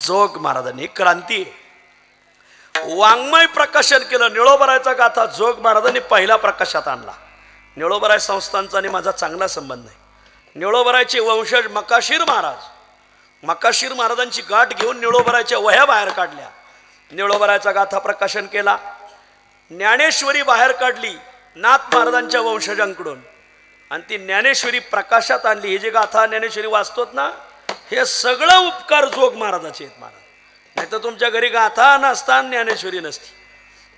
जोग महाराजांनी क्रांती वाङ्मय प्रकाशन केलं. निळोबरायचा गाथा जोग महाराजांनी पहिला प्रकाशात आणला. निळोबराय संस्थांचा आणि माझा चांगला संबंध आहे. निळोबरायचे वंशज मकाशीर महाराजांची गाठ घेऊन निळोबरायच्या वह्या बाहेर काढल्या. निळोबरायचा गाथा प्रकाशन केला. ज्ञानेश्वरी बाहेर काढली नाथ महाराजांच्या वंशजांकडून आणि ती ज्ञानेश्वरी प्रकाशात आणली. ही जी गाथा ज्ञानेश्वरी वाचतोत ना, हे सगळं उपकार जोग महाराजाचे आहेत. महाराज नाही तर तुमच्या घरी गाथा नसता ज्ञानेश्वरी नसती.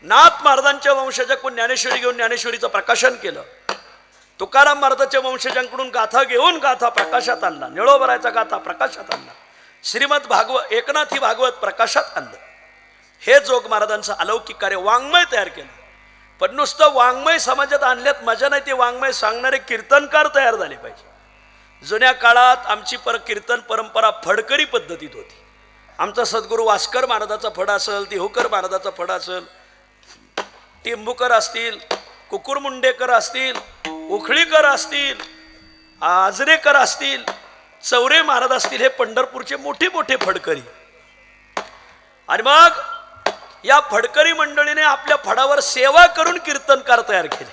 नाथ महाराजांच्या वंशजाकडून ज्ञानेश्वरी घेऊन ज्ञानेश्वरीचं प्रकाशन केलं. तुकाराम महाराजांच्या वंशजांकडून गाथा घेऊन गाथा प्रकाशात आणला. निळोबरायचा गाथा प्रकाशात आणला. श्रीमद भागवत एकनाथी भागवत प्रकाशात आणलं. हे जोग महाराजांचं अलौकिक कार्य वाङ्मय तयार केलं. पण नुसतं वाङ्मय समाजात आणल्यात मजा नाही, ते वाङ्मय सांगणारे कीर्तनकार तयार झाले पाहिजे. जुन्या काळात आमची कीर्तन परंपरा फडकरी पद्धतीत होती. आमचा सद्गुरू वास्कर महाराजाचा फड असेल, तिहोकर महाराजाचा फड असेल, टिंबुकर असतील, कुकुरमुंडेकर असतील, उखळीकर असतील, आजरेकर असतील, चौरे महाराज असतील, हे पंढरपूरचे मोठे मोठे फडकरी. आणि मग या फडकरी मंडळीने आपल्या फडावर सेवा करून कीर्तनकार तयार केले.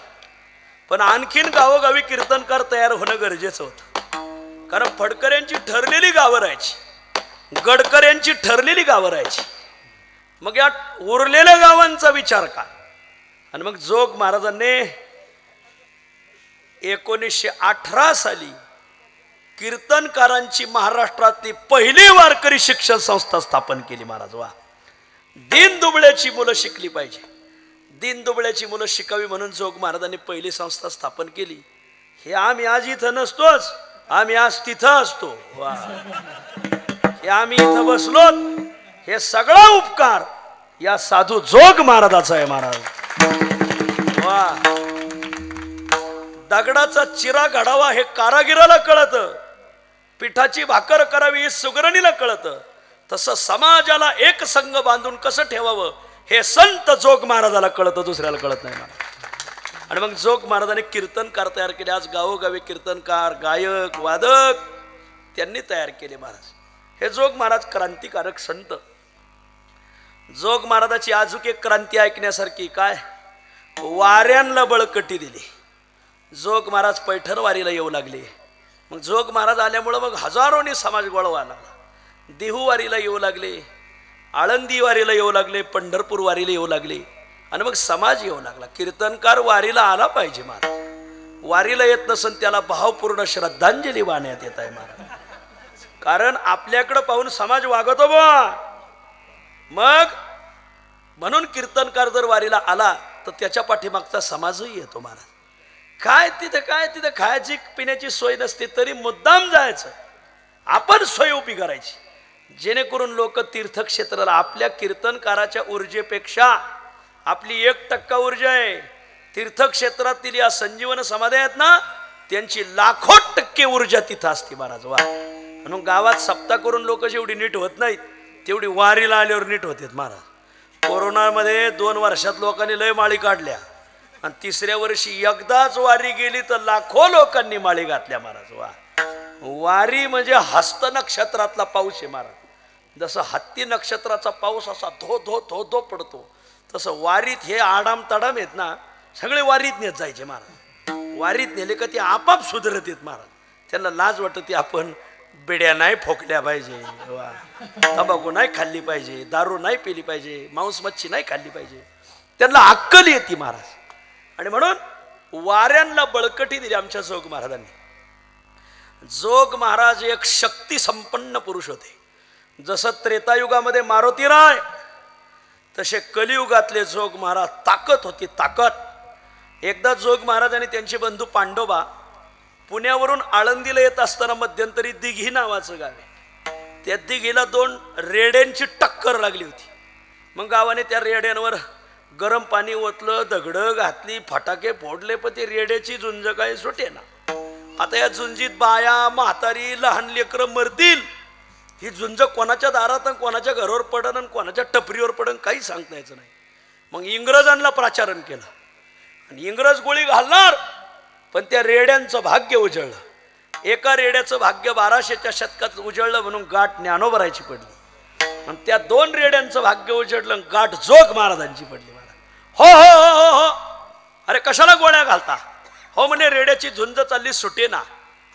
पण आणखीन गावोगावी कीर्तनकार तयार होणं गरजेचं होतं. कारण फडकऱ्यांची ठरलेली गावं राहायची, गडकऱ्यांची ठरलेली गावं राहायची. मग या उरलेल्या गावांचा विचार का. आणि मग जोग महाराजांनी 1918 साली कीर्तनकारांची महाराष्ट्रातली पहिली वारकरी शिक्षण संस्था स्थापन केली. महाराज वा. दीन दुबळ्याची मुलं शिकली पाहिजे, दीन दुबळ्याची मुलं शिकावी म्हणून जोग महाराजांनी पहिली संस्था स्थापन केली. हे आम्ही आज इथं नसतोच, आम्ही आज तिथं असतो. वा. हे आम्ही इथं बसलो, हे सगळा उपकार या साधू जोग महाराजाचा आहे. महाराज वा. दगडाचा चिरा घडावा हे कारागिराला कळतं, पिठाची भाकर करावी हे सुगरणीला कळतं, तसं समाजाला एक संघ बांधून कसं ठेवावं हे संत जोग महाराजाला कळतं, दुसऱ्याला कळत नाही. आणि मग जोग महाराजांनी कीर्तनकार तयार केले. आज गावोगावी कीर्तनकार, गायक, वादक त्यांनी तयार केले. महाराज हे जोग महाराज क्रांतिकारक संत. जोग महाराजाची आजूक एक क्रांती ऐकण्यासारखी. काय वाऱ्यांना बळकटी दिली. जोग महाराज पैठण वारीला येऊ लागले. मग जोग महाराज आल्यामुळं मग हजारोनी समाज गोळवा लागला. देहू वारीला येऊ लागले, आळंदी वारीला येऊ लागले, पंढरपूर वारीला येऊ लागले. आणि मग समाज येऊ लागला. कीर्तनकार वारीला आला पाहिजे. महाराज वारीला येत नसन त्याला भावपूर्ण श्रद्धांजली वाहण्यात येत आहे. महाराज कारण आपल्याकडं पाहून समाज वागतो बा. मग म्हणून कीर्तनकार जर वारीला आला तर त्याच्या पाठीमागचा समाजही येतो. महाराज काय तिथे खायची पिण्याची सोय नसते तरी मुद्दाम जायचं, आपण सोय उभी करायची, जेणेकरून लोक तीर्थक्षेत्राला. आपल्या कीर्तनकाराच्या ऊर्जेपेक्षा आपली 1% ऊर्जा आहे. तीर्थक्षेत्रातील या संजीवन समाधी आहेत ना, त्यांची लाखो टक्के ऊर्जा तिथं असते. महाराज वा. म्हणून गावात सप्ताह करून लोक जेवढी नीट होत नाहीत तेवढी वारीला आल्यावर नीट होतात. महाराज कोरोनामध्ये 2 वर्षात लोकांनी लय माळी काढल्या आणि 3ऱ्या वर्षी एकदाच वारी गेली तर लाखो लोकांनी माळी घातल्या. महाराज वा. वारी म्हणजे हस्त नक्षत्रातला पाऊस आहे. महाराज जसं हत्ती नक्षत्राचा पाऊस असा धो धो धो धो पडतो, तसं वारीत हे आडाम तडाम आहेत ना, सगळे वारीत नेत जायचे. महाराज वारीत नेले का ते आपाप सुधरत येत. महाराज त्यांना लाज वाटते, आपण बिड्या नाही फोकल्या पाहिजे, तंबाखू नाही खाल्ली पाहिजे, दारू नाही पिली पाहिजे, मांस मच्छी नाही खाल्ली पाहिजे, त्यांना अक्कल येते. महाराज आणि म्हणून वाऱ्यांना बळकटी दिली आमच्या जोग महाराजांनी. जोग महाराज एक शक्ती संपन्न पुरुष होते. जसं त्रेतायुगामध्ये मारुतीराय तसे कलियुगातले जोग महाराज ताकद होती, ताकद. एकदा जोग महाराज आणि त्यांचे बंधू पांडोबा पुण्यावरून आळंदीला येत असताना मध्यंतरी दिघी नावाचं गाव आहे, त्या दिघीला 2 रेड्यांची टक्कर लागली होती. मग गावाने त्या रेड्यांवर गरम पाणी ओतलं, दगडं घातली, फटाके फोडले, पण ते रेड्याची झुंज काय सुटे ना. आता या झुंजीत बाया, म्हातारी, लहान लेकरं मरतील. ही झुंज कोणाच्या दारात, कोणाच्या घरावर पडन आणि कोणाच्या टपरीवर पडन काही सांगता यायचं नाही. मग इंग्रजांना प्राचारण केलं आणि इंग्रज गोळी घालणार, पण त्या रेड्यांचं भाग्य उजळलं. एका रेड्याचं भाग्य 1200च्या शतकात उजळलं म्हणून गाठ ज्ञानोबरायची पडली. आणि त्या 2 रेड्यांचं भाग्य उजडलं, गाठ जोग महाराजांची पडली. महाराज हो हो हो हो हो, अरे कशाला गोळ्या घालता हो म्हणे, रेड्याची झुंज चालली सुटे ना.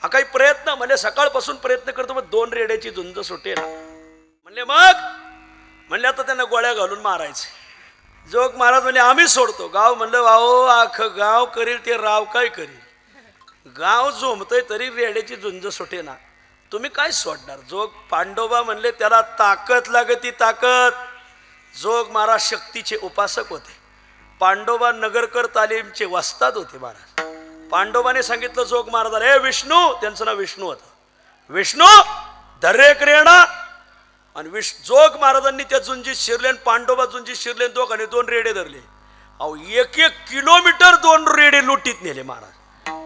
हा काही प्रयत्न म्हणजे सकाळपासून प्रयत्न करतो, मग 2 रेड्याची झुंज सुटे ना म्हणले. मग म्हणले आता त्यांना गोळ्या घालून मारायचे. जोग महाराज म्हणजे आम्ही सोडतो. गाव म्हणलं वाहो अख्खं गाव करील ते राव काय करील, गाव झोमतय तरी रेड्याची झुंज सुटे ना, तुम्ही काय सोडणार. जोग पांडोबा म्हणले त्याला ताकद लागती ताकद. जोग महाराज शक्तीचे उपासक होते. पांडोबा नगरकर तालीमचे वस्ताद होते महाराज. पांडोबाने सांगितलं जोग महाराज, हे विष्णू, त्यांचं नाव विष्णू होतं, विष्णू दरेक रेडा. आणि जोग महाराजांनी त्या झुंजीत शिरले आणि पांडोबा झुंजीत शिरले, दोघांनी 2 रेडे धरले. अहो 1-1 किलोमीटर 2 रेडे लुटीत नेले महाराज.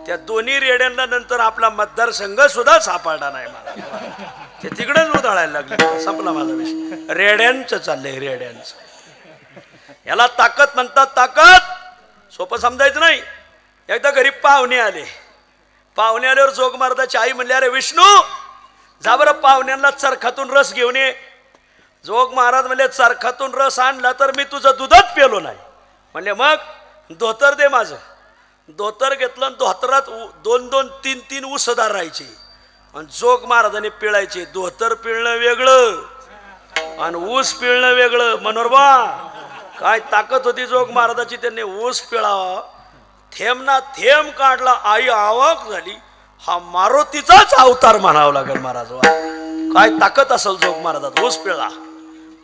त्या दोन्ही रेड्यांना नंतर आपला मतदारसंघ सुद्धा सापडला नाही महाराज, ते तिकडेच उधळायला लागले. संपला माझा विषय. रेड्यांचं चाललंय, रेड्यांचं. याला ताकद म्हणतात. ताकद सोपं समजायचं नाही. एकदा घरी पाहुणे आले. पाहुणे आल्यावर जोग महाराजाची आई म्हणली, अरे विष्णू जा बरं पाहुण्यांना चरखातून रस घेऊन ये. जोग महाराज म्हणले चरखातून रस आणला तर मी तुझं दूधच पेलो नाही. म्हणले मग धोतर दे माझं. धोतर घेतलं आणि धोतरात 2-2, 3-3 उसदार राहायचे आणि जोग महाराजांनी पिळायचे. धोतर पिळणं वेगळं आणि ऊस पिळणं वेगळं. मनोरमा काय ताकद होती जोग महाराजाची. त्यांनी ऊस पिळावा, थेंब ना थेंब काढला, आई आवाक झाली. हा मारुतीचाच अवतार म्हणावं लागेल महाराज. काय ताकद असेल जोग महाराजात. ऊस पिळला.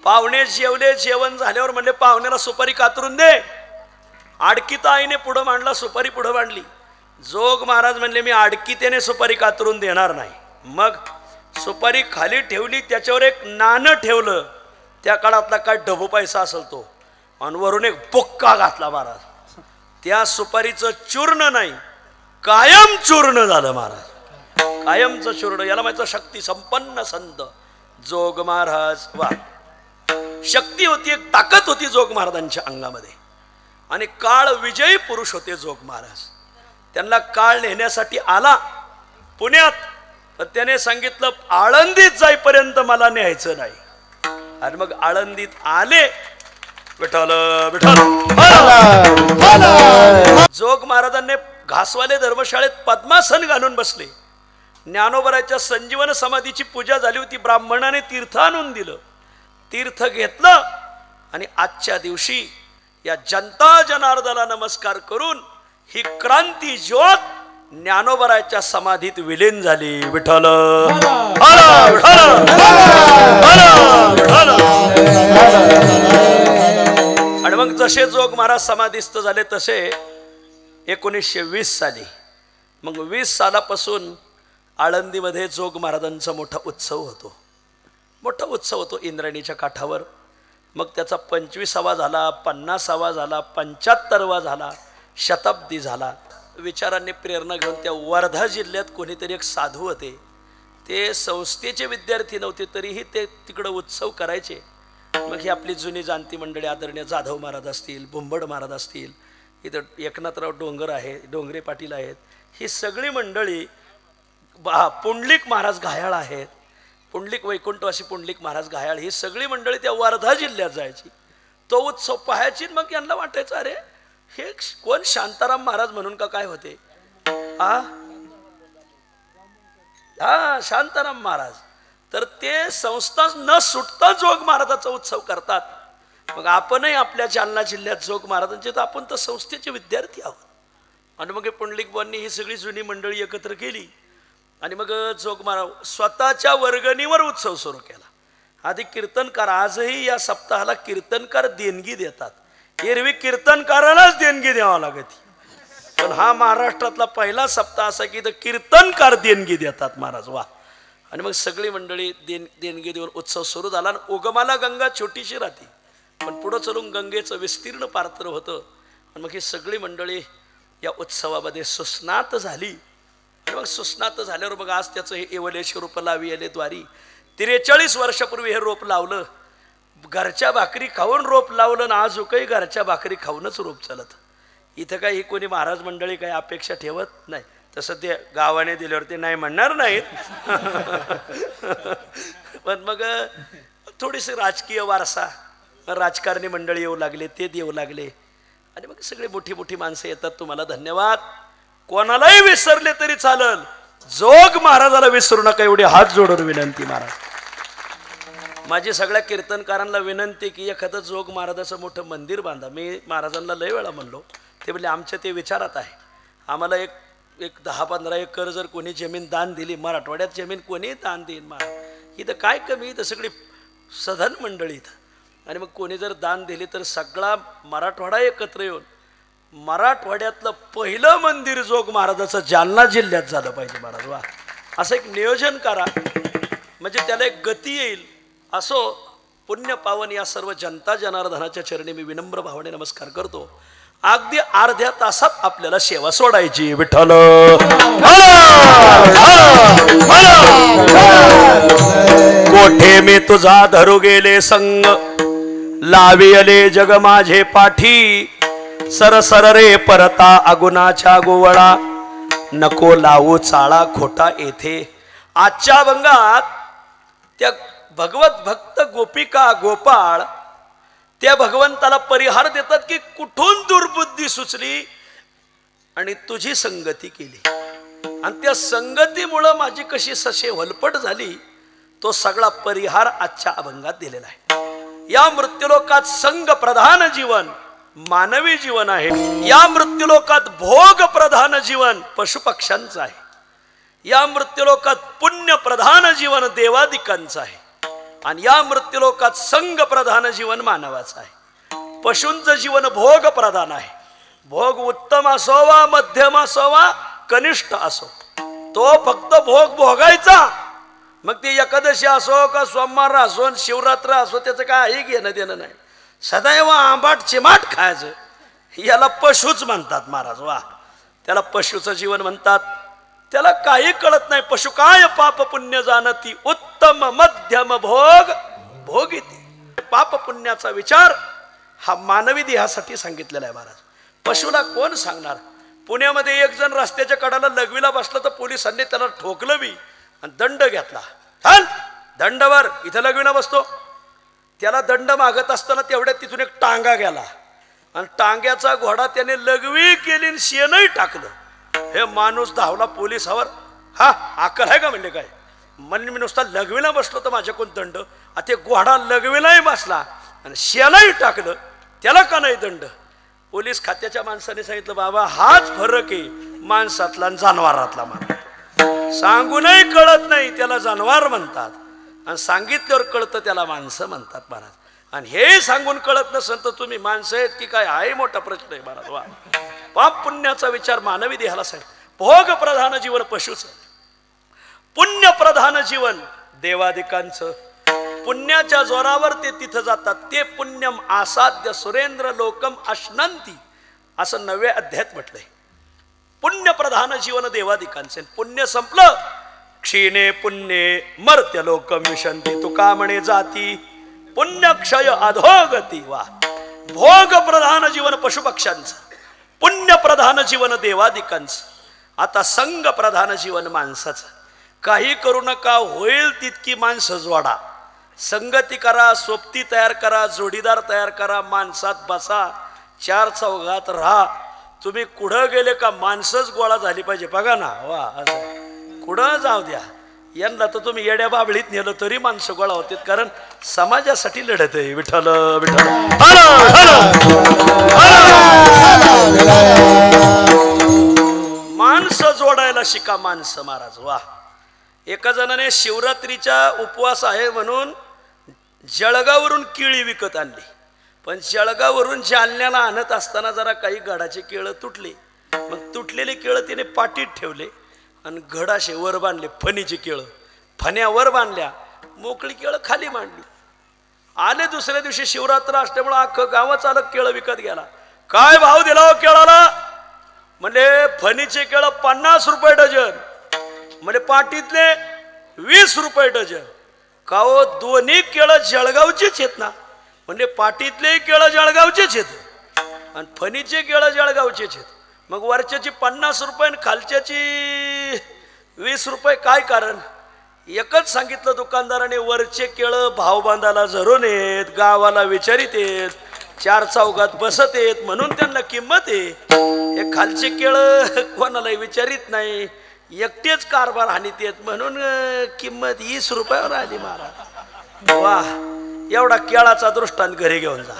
पाहुणे जेवले. जेवण झाल्यावर म्हणले पाहुण्याला सुपारी कातरून दे. आडकीत आईने पुढं मांडला, सुपारी पुढं मांडली. जोग महाराज म्हणले मी आडकीतेने सुपारी कातरून देणार नाही. मग सुपारी खाली ठेवली, त्याच्यावर एक नाणं ठेवलं, त्या काळातला काय डबू पैसा असेल तो, आणि वरून एक बुक्का घातला महाराज. त्या सुपारीचं चूर्ण नाही, कायम चूर्ण झालं महाराज. कायमचं चूर्ण. याला माहिती शक्ती संपन्न संत जोग महाराज. वा शक्ती होती, एक ताकद होती जोग महाराजांच्या अंगामध्ये. आणि काळ विजयी पुरुष होते जोग महाराज. त्यांना काळ नेण्यासाठी आला पुण्यात, तर त्याने सांगितलं आळंदीत जाईपर्यंत मला न्यायचं नाही. आणि मग आळंदीत आले. विठ्ठल विठ्ठल. जोग महाराजांनी घासवाले धर्मशाळेत पद्मासन घालून बसले. ज्ञानोबराच्या संजीवन समाधीची पूजा झाली होती. ब्राह्मणाने तीर्थ आणून दिलं. तीर्थ घेतलं आणि आजच्या दिवशी या जनता जनार्दनाला नमस्कार करून ही क्रांती ज्योत ज्ञानोबराच्या समाधीत विलीन झाली. विठ्ठल. आणि मग जसे जोग महाराज समाधीस्थ झाले तसे 1920 साली, मग 20 सालापासून आळंदीमध्ये जोग महाराजांचा मोठा उत्सव होतो. मोठा उत्सव होतो इंद्रायणीच्या काठावर. मग त्याचा 25वा झाला, 50वा झाला, 75वा झाला, शताब्दी झाला. विचारांनी प्रेरणा घेऊन त्या वर्धा जिल्ह्यात कोणीतरी एक साधू होते. ते संस्थेचे विद्यार्थी नव्हते, तरीही ते तिकडं उत्सव करायचे. मग ही आपली जुनी जाणती मंडळी, आदरणीय जाधव महाराज असतील, भुंबड महाराज असतील, इथं एकनाथराव डोंगर आहे, डोंगरे पाटील आहेत, ही सगळी मंडळी, पुंडलिक महाराज घायाळ आहेत, पुंडलिक वैकुंठवासी पुंडलिक महाराज घायाळ, ही सगळी मंडळी त्या वर्धा जिल्ह्यात जायची. तो उत्सव पाहायची. मग यांना वाटायचं अरे हे कोण शांताराम महाराज म्हणून का काय होते. हा शांताराम महाराज. तर ते संस्था न सुटता जोग महाराजाचा उत्सव करतात. मग आपणही आपल्या जालना जिल्ह्यात जोग महाराजांचे, तर आपण तर संस्थेचे विद्यार्थी आहोत. आणि मग पुंडलिक बुवांनी ही सगळी जुनी मंडळी एकत्र केली आणि मग जोग महाराज स्वतःच्या वर्गणीवर उत्सव सुरू केला. आधी कीर्तनकार, आजही या सप्ताहाला कीर्तनकार देणगी देतात. एरवी कीर्तनकारालाच देणगी द्यावा लागते, पण हा महाराष्ट्रातला पहिला सप्ताह असा की इथं कीर्तनकार देणगी देतात महाराज. वा. आणि मग सगळी मंडळी देणगी देऊन उत्सव सुरू झाला. आणि उगमाला गंगा छोटीशी राहते, पण पुढं चलून गंगेचं विस्तीर्ण पात्र होतं. आणि मग ही सगळी मंडळी या उत्सवामध्ये सुस्नात झाली. आणि मग सुस्नात झाल्यावर मग आज त्याचं हे एवलेश रोप लावी आले द्वारी. 43 वर्षापूर्वी हे रोप लावलं. घरच्या भाकरी खाऊन रोप लावलं ना आजूकही घरच्या भाकरी खाऊनच रोप चालत. इथं काही कोणी महाराज मंडळी काही अपेक्षा ठेवत नाही. तसं ते गावाने दिल्यावर ते नाही म्हणणार नाहीत. पण मग थोडीशी राजकीय वारसा, राजकारणी मंडळी येऊ लागले, ते येऊ लागले आणि मग सगळे मोठी मोठी माणसं येतात. तुम्हाला धन्यवाद. कोणालाही विसरले तरी चालल, जोग महाराजाला विसरू नका एवढी हात जोडून विनंती. महाराज माझी सगळ्या कीर्तनकारांना विनंती की एखादं जोग महाराजाचं मोठं मंदिर बांधा. मी महाराजांना लय वेळा म्हणलो, ते म्हणजे आमच्या ते विचारात आहे. आम्हाला एक 10-15 एकर जर कोणी जमीन दान दिली, मराठवाड्यात जमीन कोणी दान देईन महाराज, इथं काय कमी, इथं सगळी सधन मंडळी इथं. आणि मग कोणी जर दान दिली तर सगळा मराठवाडा एकत्र येऊन मराठवाड्यातलं पहिलं मंदिर जोग महाराजाचं जालना जिल्ह्यात झालं पाहिजे. महाराज वा, असं एक नियोजन करा म्हणजे त्याला एक गती येईल. असो पुण्य पावन या सर्व जनता जनार्दनाच्या चरणी मी विनम्र भावने नमस्कार करतो. अगदी अर्ध्या तासात आपल्याला सेवा सोडायची. विठ्ठल कोठे मी तुझा धरू गेले संग, लाविले जग माझे पाठी, सरसर रे परता अगुणाच्या गोवळा, नको लावू चाळा खोटा येथे. आजच्या अभंगात त्या भगवत भक्त गोपिका गोपाळ त्या भगवंताला परिहार देतात की कुठून दुर्बुद्धी सुचली आणि तुझी संगती केली, आणि त्या संगतीमुळं माझी कशी सशे वलपट झाली, तो सगळा परिहार आजच्या अभंगात दिलेला आहे. या मृत्यूलोकात संग प्रधान जीवन मानवी जीवन आहे. या मृत्यूलोकात भोग प्रधान जीवन पशुपक्ष्यांचं आहे. या मृत्यूलोकात पुण्य प्रधान जीवन देवादिकांचं आहे. आणि या मृत्यूलोकात संग प्रधान जीवन मानवाचं आहे. पशूंचं जीवन भोग प्रधान आहे. भोग उत्तम असो वा मध्यम असो वा कनिष्ठ असो, तो फक्त भोग भोगायचा. मग ती एकादशी असो का सोमवार असो शिवरात्र असो, त्याचं काही घेणं देणं नाही. सदैव आंबाट चिमाट खायचं, याला पशुच म्हणतात महाराज. वा, त्याला पशुचं जीवन म्हणतात. त्याला काही कळत नाही. पशु काय पाप पुण्य जाणती, उत्तम मध्यम भोग भोगिती. पाप पुण्याचा विचार हा मानवी देहासाठी सांगितलेला आहे महाराज. पशुला कोण सांगणार. पुण्यामध्ये एक जण रस्त्याच्या कडाला लघवीला बसला तर पोलिसांनी त्याला ठोकलं बी आणि दंड घेतला. हल दंडवर, इथं लघवीला बसतो. त्याला दंड मागत असताना तेवढ्यात तिथून एक टांगा गेला आणि टांग्याचा घोडा त्याने लघवी केली आणि शेणही टाकलं. हे माणूस धावला पोलिसावर. हा अक्कल आहे का म्हणले काय, म्हणजे मी नुसता लघवीला बसलो तर माझ्याकडून दंड, ते घोडा लघवीलाही बसला आणि शेणही टाकलं, त्याला का नाही दंड. पोलीस खात्याच्या माणसाने सांगितलं, बाबा हाच फरक आहे माणसातला आणि जनावरातला. मला सांगूनही कळत नाही त्याला जनावर म्हणतात, आणि सांगितल्यावर कळतं त्याला माणसं म्हणतात महाराज. आणि हे सांगून कळत नसेल तर तुम्ही माणसं आहेत की काय, हाही मोठा प्रश्न आहे महाराज. वा, पाप पुण्याचा विचार मानवी देहाला सांग. भोग प्रधान जीवन पशुचं, पुण्य प्रधान जीवन देवादिकांचं. पुण्याच्या जोरावर ते तिथं जातात. ते पुण्यम आसाद्य सुरेंद्र लोकम अश्नंती, असं 9व्या अध्यायात म्हटलंय. पुण्य प्रधान जीवन देवादिकांचे. पुण्य संपलं, क्षीणे पुण्ये मर्त्य लोकम विशंती, तुका म्हणे जाती पुण्यक्षय अधोगती. वा, भोग प्रधान जीवन पशुपक्ष्यांचं, पुण्य प्रधान जीवन देवादिकांचं. आता संग प्रधान जीवन माणसाचं. काही करू नका, होईल तितकी माणसं जोडा, संगती करा, सोबती तयार करा, जोडीदार तयार करा, माणसात बसा, चार चौघात राहा. तुम्ही कुठं गेले का माणसंच गोळा झाली पाहिजे. बघा ना, वा असं कुठं जाऊ द्या, यांना तर तुम्ही येड्या बाबळीत नेलं तरी माणसं गोळा होते, कारण समाजासाठी लढत आहे. विठ्ठल विठ्ठल. माणसं जोडायला शिका, माणसं महाराज. वा, एका जणाने शिवरात्रीचा उपवास आहे म्हणून जळगाववरून केळी विकत आणली, पण जळगाववरून जालन्याला आणत असताना जरा काही गडाची केळं तुटली. मग तुटलेली केळं तिने पाटीत ठेवले आणि घडाशे वर बांधले. फणीची केळं फण्या वर बांधल्या, मोकळी केळं खाली मांडली. आले दुसऱ्या दिवशी शिवरात्र असल्यामुळे अख्खं गावच आलं केळं विकत गेला. काय भाव दिला हो केळाला? म्हणजे फणीचे केळं 50 रुपये डझन, म्हणजे पाटीतले 20 रुपये डझन. का हो, दोन्ही केळं जळगावचेच आहेत ना, म्हणजे पाटीतले केळं जळगावचेच आहेत आणि फणीचे केळं जळगावचेच आहेत. मग वरच्याची 50 रुपये आणि खालच्याची 20 रुपये. काय कारण? एकच सांगितलं दुकानदाराने, वरचे केळं भाव बांधायला जरून येत, गावाला विचारित येत, चार चौघात बसत येत म्हणून त्यांना किंमत आहे. हे खालचे केळं कोणालाही विचारित नाही, एकटेच कारभार हानीत येत म्हणून किंमत 20 रुपयावर आली महाराज. वा, एवढा केळाचा दृष्टांत घरी घेऊन जा.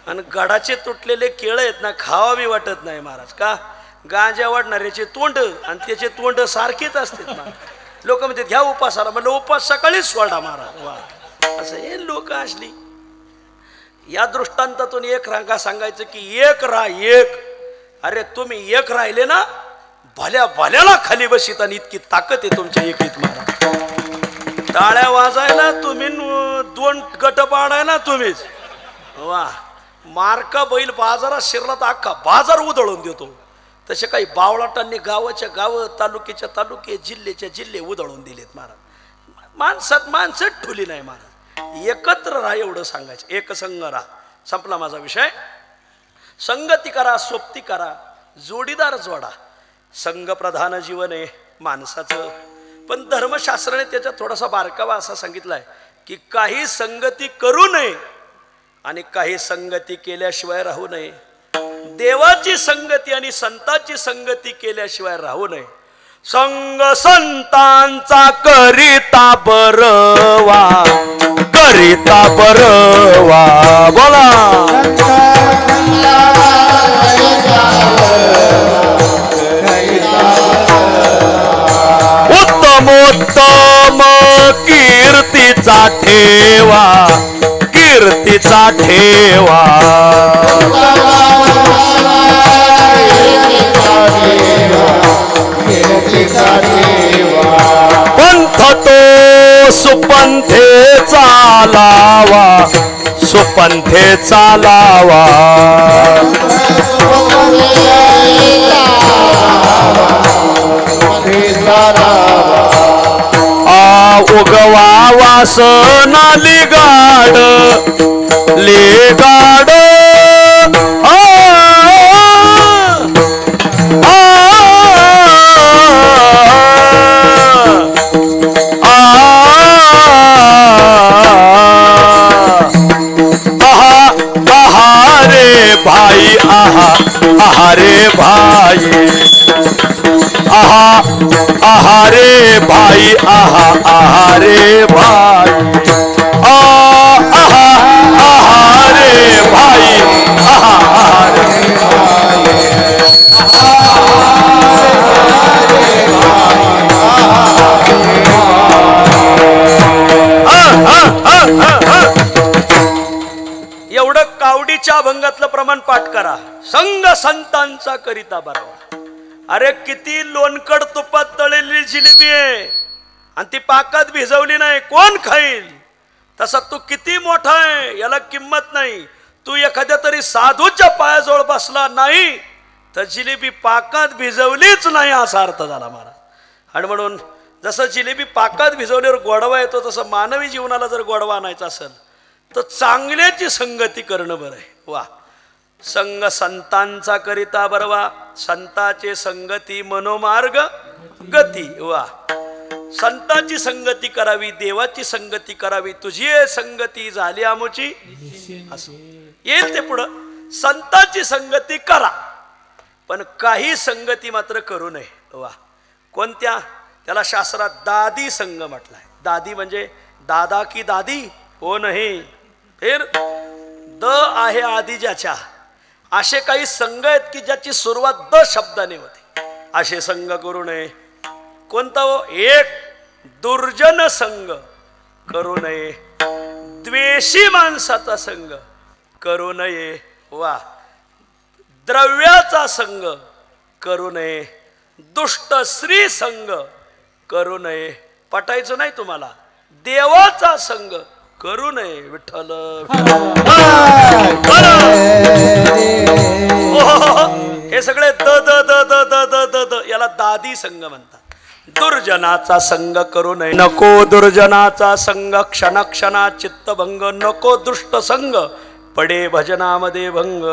आणि गडाचे तुटलेले केळं आहेत ना, खावावी वाटत नाही महाराज. का? गांजा वाढणाऱ्याचे तोंड आणि त्याचे तोंड सारखेच असतात ना. लोक म्हणतात घ्या उपासाला, म्हणलं उपास सकाळीच सोडा महाराज. वा, असं हे लोक असली. या दृष्टांतातून एक रांगा सांगायचं की एक राह एक. अरे तुम्ही एक राहिले ना, भल्या भल्याला खाली बसित आणि इतकी ताकद आहे तुमच्या एकीत महाराज. टाळ्या वाजायला तुम्ही, 2 गट पाडायला तुम्हीच. वा, मार्का बैल बाजारात शिरला तर अख्खा बाजार उधळून देतो. तसे काही बावळाटांनी गावाच्या गाव, तालुक्याच्या तालुके, जिल्ह्याच्या जिल्हे उधळून दिलेत महाराज. माणसात माणसं ठुली नाही महाराज. एकत्र राहा एवढं सांगायचं. एक संघ राहा, संपला माझा विषय. संगती करा, सोबती करा, जोडीदार जोडा. संघ प्रधान जीवन आहे माणसाचं. पण धर्मशास्त्राने त्याच्यात थोडासा बारकावा असा सांगितलाय की काही संगती करू नये आणि काही संगती केल्याशिवाय राहू नये. देवाची संगती आणि संतांची संगती केल्याशिवाय राहू नये. संग संतांचा करिता बरवा, करिता बरवा. बोला. उत्तमोत्तम कीर्तीचा ठेवा, कीर्तीचा ठेवा. पंथ तो सुपंथे चालावा, सुपंथे चालावा. उगवा वासनाली गाड, लेगाड. भाई आहा, आहा रे भाई, आहा, आहा रे भाई, आहा, आहा रे भाई. आहा, आहा रे भाई, आहा, आहा रे एवढं कावडीच्या अभंगातलं प्रमाण पाठ करा. संघ संतांचा करिता बरवा. अरे किती लोणकड तुपात तळलेली जिलेबी आहे आणि ती पाकात भिजवली नाही, कोण खाईल? तसा तू किती मोठा आहे याला किंमत नाही. तू एखाद्या तरी साधूच्या पायाजवळ बसला नाही तर जिलेबी पाकात भिजवलीच नाही असा अर्थ झाला महाराज. आणि म्हणून जसं जिलेबी पाकात भिजवल्यावर गोडवा येतो, तसं मानवी जीवनाला जर गोडवा आणायचा असेल तर चांगल्याची संगती करणं बरं आहे. वा. संग संतांचा करिता बरवा, संताचे संगती मनोमार्ग गती. वा. संतांची संगती करावी, देवाची संगती करावी. तुझी संगती झाली आमुची, असं येईल ते पुढं. संतांची संगती करा, पण काही संगती मात्र करू नये. वा. कोणत्या? त्याला शास्त्रात दादी संघ म्हटलाय. दादी म्हणजे दादा की दादी? हो नाही. फिर द आहे आधी ज्याच्या. असे काही संघ आहेत की ज्याची सुरुवात द शब्दाने होते, असे संघ करू नये. कोणता हो? एक दुर्जन संघ करू नये, द्वेषी माणसाचा संघ करू नये. वा. द्रव्याचा संघ करू नये, दुष्ट स्त्री संघ करू नये. पटायचं नाही तुम्हाला. देवाचा संघ करू नये. विठ्ठल हे सगळे the the the the the the the the याला दादी संघ म्हणतात. दुर्जनाचा संघ करू नये. नको दुर्जनाचा संघ, क्षण क्षणा चित्तभंग. नको दुष्ट संघ, पडे भजनामध्ये भंग.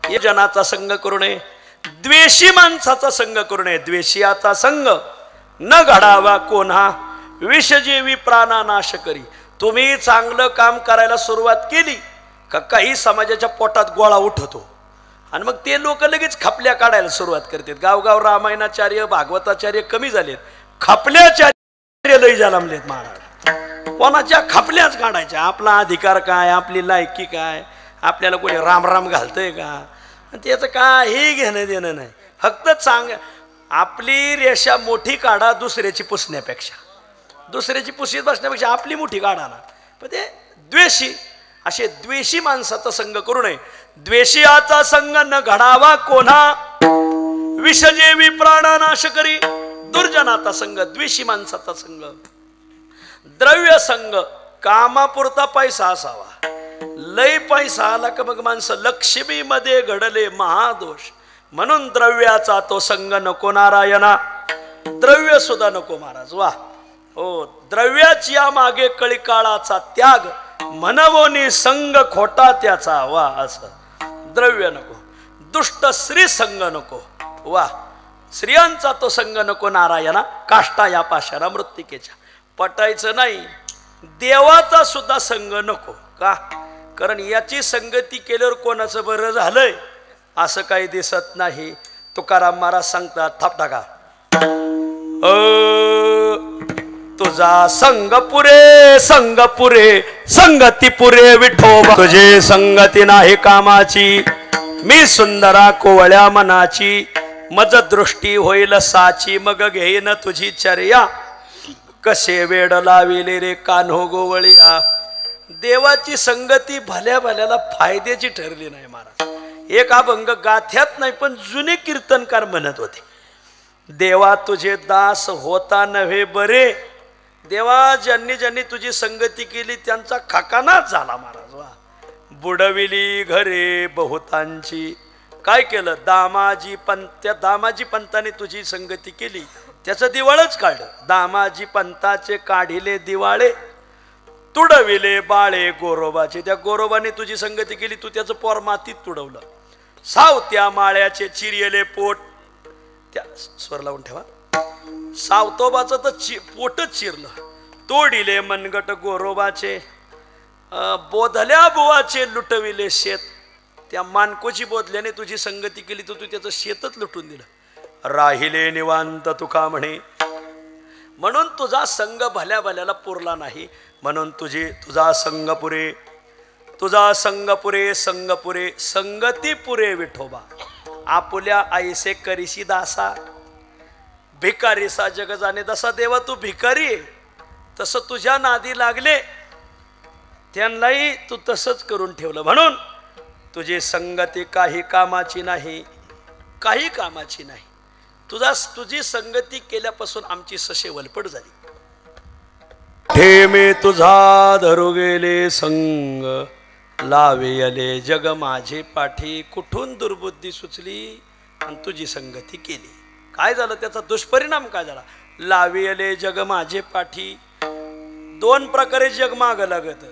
हे जनाचा संघ करू नये. द्वेषी माणसाचा संघ करू नये. द्वेषियाचा संघ न घडावा कोणा, विषजेवी प्राणानाश करी. तुम्ही चांगलं काम करायला सुरुवात केली का काही समाजाच्या पोटात गोळा उठतो आणि मग ते लोक लगेच खपल्या काढायला सुरुवात करतात. गावगाव रामायणाचार्य भागवताचार्य कमी झालेत, खपल्याचार्य लई जन्मलेत महाराज. कोणाच्या खपल्याच काढायच्या. आपला अधिकार काय, आपली लायकी काय, आपल्याला कोणी राम राम घालतंय का, त्याचं काही घेणं देणं नाही. फक्त आपली रेषा मोठी काढा दुसऱ्याची पुसण्यापेक्षा, दुसऱ्याची पुसीत बसण्यापेक्षा आपली मोठी काढा ना. पण ते द्वेषी, असे द्वेषी माणसाचा संग करू नये. द्वेषियाचा संग न घडावा कोणा, विषजेवी प्राणानाश करी. दुर्जनाचा संग, द्वेषी माणसाचा संग. द्रव्य संग, कामापुरता पैसा असावा. लय पैसा आला का मग माणसं लक्ष्मी मध्ये घडले महादोष. म्हणून द्रव्याचा तो संग नको नारायणा. द्रव्य सुद्धा नको महाराज. वा हो, द्रव्याची या मागे कळी काळाचा त्याग, मनवोनी संग खोटा त्याचा. वा असं द्रव्य नको. दुष्ट स्त्री संग नको. वा स्त्रियांचा तो संग नको नारायणा. काष्टा या पाशारा मृत्तिकेच्या. पटायचं नाही. देवाचा सुद्धा संग नको. का? कारण याची संगती केल्यावर कोणाचं बरं झालंय असं काही दिसत नाही. तुकाराम महाराज सांगतात, थाप टाका. तुझा संग पुरे, संग पुरे, संगती पुरे विठोबा. तुझे संगती नाही कामाची, मी सुंदरा कोवळ्या मनाची. मज दृष्टी होईल साची, मग घेईन तुझी चर्या. कसे वेड लाविले रे कान्हो गोवळिया. देवाची संगती भल्या भल्याला फायद्याची ठरली नाही महाराज. एक अभंग गाथ्यात नाही पण जुने कीर्तनकार म्हणत होते, देवा तुझे दास होता नव्हे बरे. देवा ज्यांनी ज्यांनी तुझी संगती केली त्यांचा खाकानाच झाला महाराज. वा बुडविली घरे बहुतांची. काय केलं? दामाजी पंत, त्या दामाजी पंताने तुझी संगती केली त्याचं दिवाळच काढलं. दामाजी पंताचे काढिले दिवाळे, तुडविले बाळे गोरोबाचे. त्या गोरोबाने तुझी संगती केली, तू त्याचं पोर मातीत तुडवलं. सावत्या माळ्याचे चिरलेले पोट, त्या स्वर लावून ठेवा. सावतोबाचं तर पोटच चिरलं. तोडिले मनगट गोरोबाचे, बोधल्या बुवाचे लुटविले शेत. त्या मानकोची बोधल्याने तुझी संगती केली तर तू त्याचं शेतच लुटून दिलं. राहिले निवांत तुका म्हणे. म्हणून तुझा संग भल्या भल्याला पुरला नाही. म्हणून तुझा संग पुरे, तुझा संग पुरे, संग पुरे, संगती पुरे विठोबा. आपुल्या आईसे करीशी दासा, भिकारीसा जग जाणे. जसा देवा तू भिकारी आहे तसं तुझ्या नादी लागले त्यांनाही तू तसंच करून ठेवलं. म्हणून तुझी संगती काही कामाची नाही, काही कामाची नाही. तुझी संगती केल्यापासून आमची सशे वलपट झाली. हे मे तुझा धरू गेले संग, लावेले जग माझे पाठी. कुठून दुर्बुद्धी सुचली आणि तुझी संगती केली. काय झालं? त्याचा दुष्परिणाम काय झाला? लावेले जग माझे पाठी. दोन प्रकारे जग माग लागत,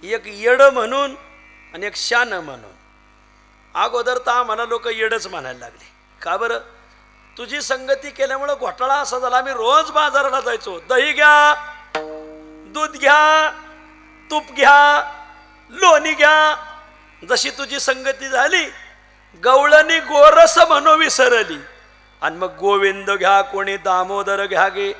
एक येड म्हणून आणि एक शान म्हणून. अगोदर तर आम्हाला लोक येडच म्हणायला लागले. का बरं? तुझी संगती केल्यामुळे घोटाळा असा झाला, आम्ही रोज बाजाराला जायचो. दही घ्या, दूध घ्या, तूप घ्या, लोणी घ्या. जशी तुझी संगती झाली गवळणी गोरस म्हणू विसरली. आणि मग गोविंद घ्या, कोणी दामोदर घ्या गे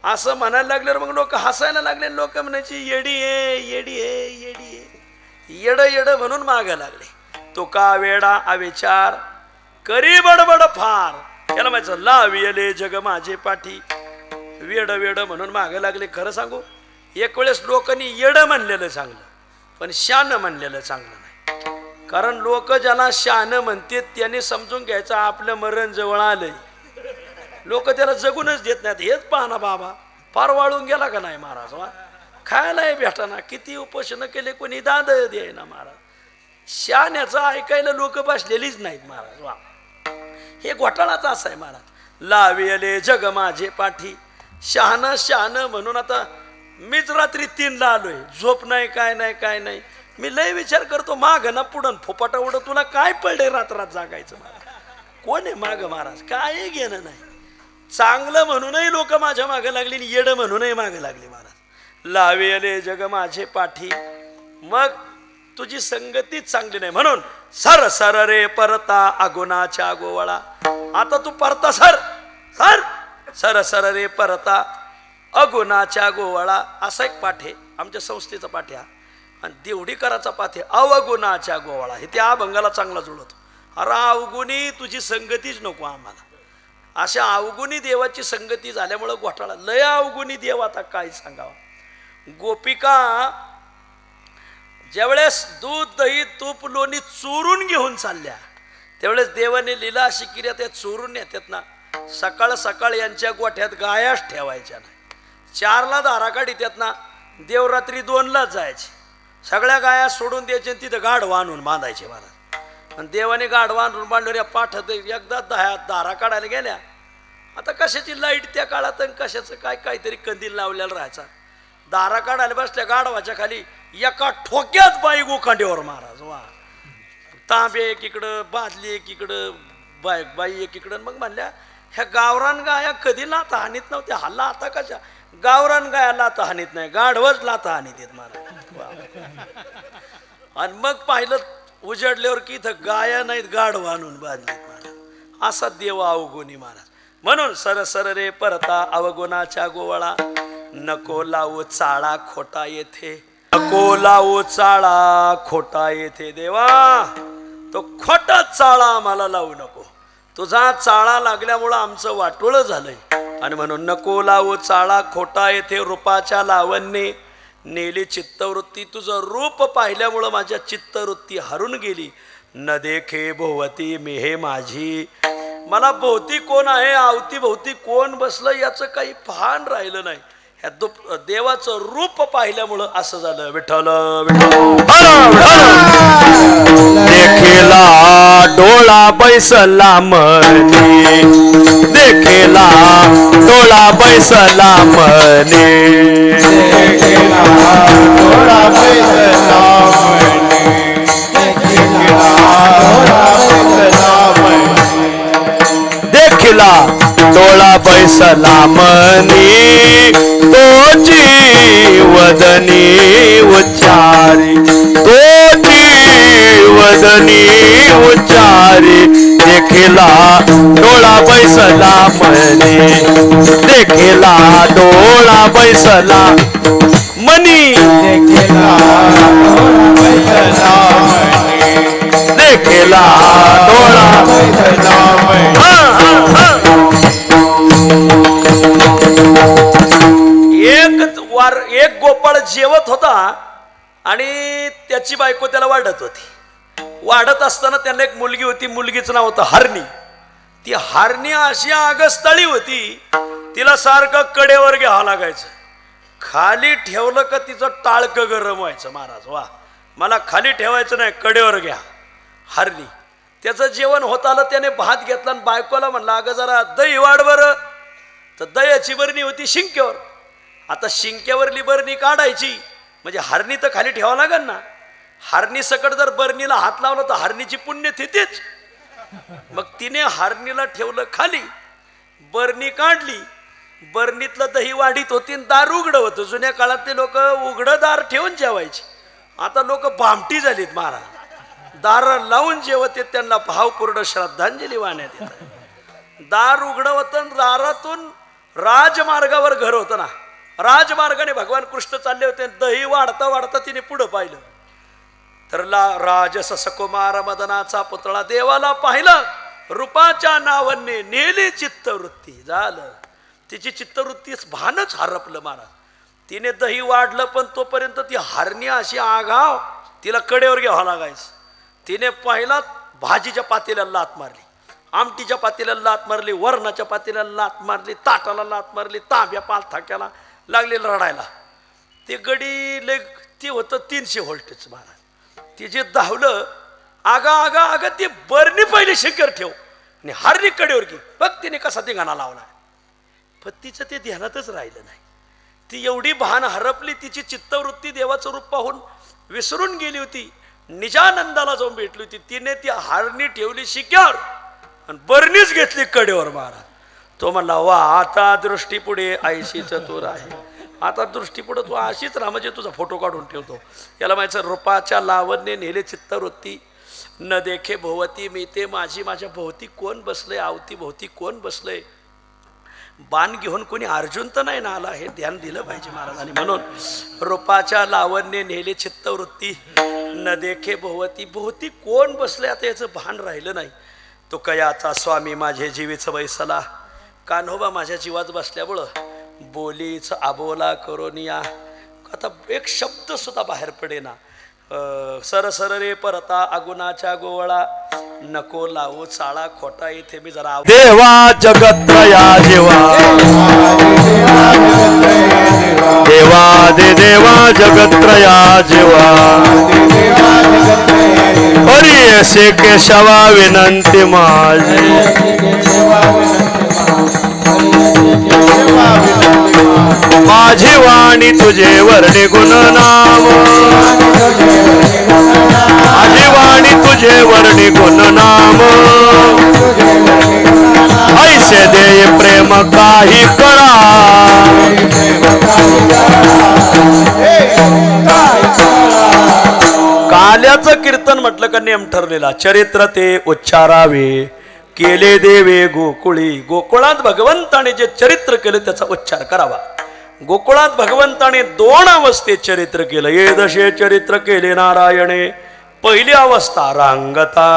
असं म्हणायला लागल्यावर मग लोक हसायला लागले. लोक म्हणायची येडी आहे, येडी आहे, येडी आहे. येड येड म्हणून माग लागले. तुका वेडा अविचार करी बडबड फार. त्याला माहिती लाविले जग माझे पाठी. वेड वेड म्हणून माग लागले. खरं सांगू, एक वेळेस लोकांनी येड म्हणलेलं चांगलं पण शान म्हणलेलं चांगलं नाही. कारण लोक ज्यांना शान म्हणते त्यांनी समजून घ्यायचं आपलं मरण जवळ आलंय. लोक त्याला जगूनच देत नाहीत. हेच पाहना बाबा फार वाळून गेला का नाही महाराज. वा खायलाही भेटाना, किती उपोषण केले कोणी दाद द्यायना महाराज. शाण्याचं ऐकायला लोक बसलेलीच नाहीत महाराज. वा हे घोटाळाच असा आहे महाराज. लावेले जग माझे पाठी. शहाणं शहाणं म्हणून आता मीच रात्री 3ला आलोय. झोप नाही, काय नाही, काय नाही. मी लय विचार करतो माग ना पुढं फोपाटा उडत तुला काय पडले रात्रात जागायचं महाराज. कोण आहे माग महाराज? काय घेणं नाही. चांगलं म्हणूनही लोक माझ्या मागे लागली आणि येड म्हणूनही मागे लागली महाराज. लावेले जग माझे पाठी, मग तुझी संगतीच चांगली नाही म्हणून सर सर रे परता अगुणाच्या गोवळा. आता तू परता सर सर सर सर रे परता अगुणाच्या गोवळा असा एक पाठ आहे आमच्या संस्थेचा पाठ आहे. आणि देवडीकराचा पाठ आहे अवगुणाच्या गोवळा. हे त्या अभंगाला चांगला जुळतो. अरे अवगुणी तुझी संगतीच नको आम्हाला. अशा अवगुणी देवाची संगती झाल्यामुळं घोटाळा. लय अवगुणी देव आता काय सांगावं. गोपिका ज्यावेळेस दूध दही तूप लोणी चोरून घेऊन चालल्या त्यावेळेस देवाने लीला अशी केली त्या चोरून येतात ना. सकाळ सकाळ यांच्या गोठ्यात गायाच ठेवायच्या नाही. 4ला धारा काढीत्यात ना. देव रात्री 2लाच जायचे. सगळ्या गाया सोडून द्यायचे तिथं गाढवा आणून बांधायचे महाराज. आणि देवाने गाढवा आणून बांधल्या पाठत एकदा धारा काढायला गेल्या. आता कशाची लाईट त्या काळात कशाचं काय काहीतरी कंदील लावलेला राहायचा. दारा काढायला बसल्या गाढवाच्या खाली एका ठोक्यात बाई गोखांडीवर महाराज. वा तांबे एकीकडं बादली एकीकडं बाई एकीकडं. मग म्हणल्या ह्या गावरान गाया कधी लाथा हानीत नव्हत्या. हा लाथा कशा गावरान गाया लाथा हानीत नाही गाढवच लाथा हानीत येत महाराज. आणि मग पाहिलं उजडल्यावर की इथं गाया नाहीत गाढवा आणून बांधलीत महाराज. असा देव अवगुणी महाराज. म्हणून सर सर रे परता अवगुणाच्या गोवळा. नको लावू चाळा खोटा येथे, नको लावू चाळा खोटा येथे. देवा तो खोटा चाळा आम्हाला लावू नको. तुझा चाळा लागल्यामुळं आमचं वाटोळं झालंय. आणि म्हणून नको लावू चाळा खोटा येथे. रूपाच्या लावण्ये नेली चित्तवृत्ती. तुझं रूप पाहिल्यामुळं माझ्या चित्तवृत्ती हरून गेली. न देखे भोवती मी हे माझी. मला भोवती कोण आहे आवती भोवती कोण बसलं याचं काही भान राहिलं नाही. ह्या देवाचं रूप पाहिल्यामुळं असं झालं. विठ्ठल देखेला डोळा बैसला मने, देखेला डोळा बैसला मने, देखेला डोळा बैसला मने, देखेला डोळा बैसला मने, देखेला डोळा बैसला मनी. तोची वदनी उच्चारी, तोची वदनी उच्चारी. देखेला डोळा बैसला मनी, देखेला डोळा बैसला मनी, देखेला डोळा बैसला मनी, देखेला डोळा बैसला मनी. एक गोपाळ जेवत होता आणि त्याची बायको त्याला वाढत होती. वाढत असताना त्यांना एक मुलगी होती. मुलगीचं नाव होतं हरणी. ती हरणी अशी आगस्थळी होती. तिला सारखं कडेवर घ्यावं लागायचं. खाली ठेवलं का तिचं टाळकं गरम व्हायचं महाराज. वा मला खाली ठेवायचं नाही कडेवर घ्या. हरणी त्याचं जेवण होत आलं. त्याने भात घेतला आणि बायकोला म्हणला अगं जरा दही वाढ बरं. तर दह्याची बरणी होती शिंक्यावर. आता शिंक्यावरली बरणी काढायची म्हणजे हरणी तर खाली ठेवावं लागेल ना. हरणी सकट जर बरणीला हात लावला तर हरणीची पुण्यतिथीच. मग तिने हरणीला ठेवलं खाली. बरणी काढली. बरणीतलं दही वाढीत होती आणि दार उघडं होतं. जुन्या काळातले लोक उघडं दार ठेवून जेवायचे. आता लोक भामटी झालीत महाराज. दार लावून जेवते त्यांना भावपूर्ण श्रद्धांजली वाहण्यात येत. दार उघडं होतं. दारातून राजमार्गावर घर होतं ना. राजमार्गाने भगवान कृष्ण चालले होते. दही वाढता वाढता तिने पुढं पाहिलं तर राजस सकुमार मदनाचा पुतळा. देवाला पाहिलं. रूपाच्या नावाने नेली चित्तवृत्ती. झालं तिची चित्तवृत्तीच भानच हरपलं महाराज. तिने दही वाढलं पण तोपर्यंत ती हरणी अशी आगाव तिला कडेवर घ्यावं लागायचं. तिने पहिला भाजीच्या पातेल्याला लात मारली, आमटीच्या पातेल्याला लात मारली, वरणाच्या पातेल्याला लात मारली, ताटाला लात मारली, तांब्या पालथाक्याला लागली रडायला. ते गडी लय ते होतं 300 व्होल्टच महाराज. ते जे धावलं आगा आगा आगा ती बरणी पहिली शिकर ठेव आणि हरणी कडेवर घे. बघ तिने कसा धिंगाणा लावला. पण तिचं ते ध्यानातच राहिलं नाही. ती एवढी भान हरपली. तिची चित्तवृत्ती देवाचं रूप पाहून विसरून गेली होती. निजानंदाला जाऊन भेटली होती. तिने ती हरणी ठेवली शिक्यावर आणि बरणीच घेतली कडेवर महाराज. तो म्हणला वा आता दृष्टीपुढे ऐशीच तूर आहे. आता दृष्टीपुढे तू अशीच राहा म्हणजे तुझा फोटो काढून ठेवतो. याला माहिती रूपाच्या लावण्य नेले चित्तवृत्ती न देखे भोवती मी ते माझी माझ्या भोवती कोण बसले आवती भोवती कोण बसले. बाण घेऊन कोणी अर्जुन तर नाही ना आला हे ध्यान दिलं पाहिजे महाराजांनी. म्हणून रूपाच्या लावण्य नेले चित्तवृत्ती न देखे भोवती भोवती कोण बसले आता याचं भान राहिलं नाही. तो कयाचा स्वामी माझे जीवीचं बैसला कान्होबा माझ्या जीवात बसल्यामुळं बोलीच आबोला करून या आता एक शब्द सुद्धा बाहेर पडेना. सर सर रे परता अगुणाच्या गोवळा नको लावू चाळा खोटा. इथे मी जरा देवा जगत्रया जीवा देवा दे देवा जगत्रया जीवा हरी असे केशवा विनंती माझी माझी वाणी तुझे वर्णे गुण नाम माझी वाणी तुझे वर्णे गुण नाम ऐसे देय प्रेम काही कळा काल्याचं कीर्तन म्हटलं का नेम ठरलेला चरित्र ते उच्चारावे केले देवे गोकुळी. गोकुळात भगवंताने जे चरित्र केलं त्याचा उच्चार करावा. गोकुळात भगवंताने 2 अवस्थेत चरित्र केलं. येदशे चरित्र केले नारायणे. पहिली अवस्था रांगता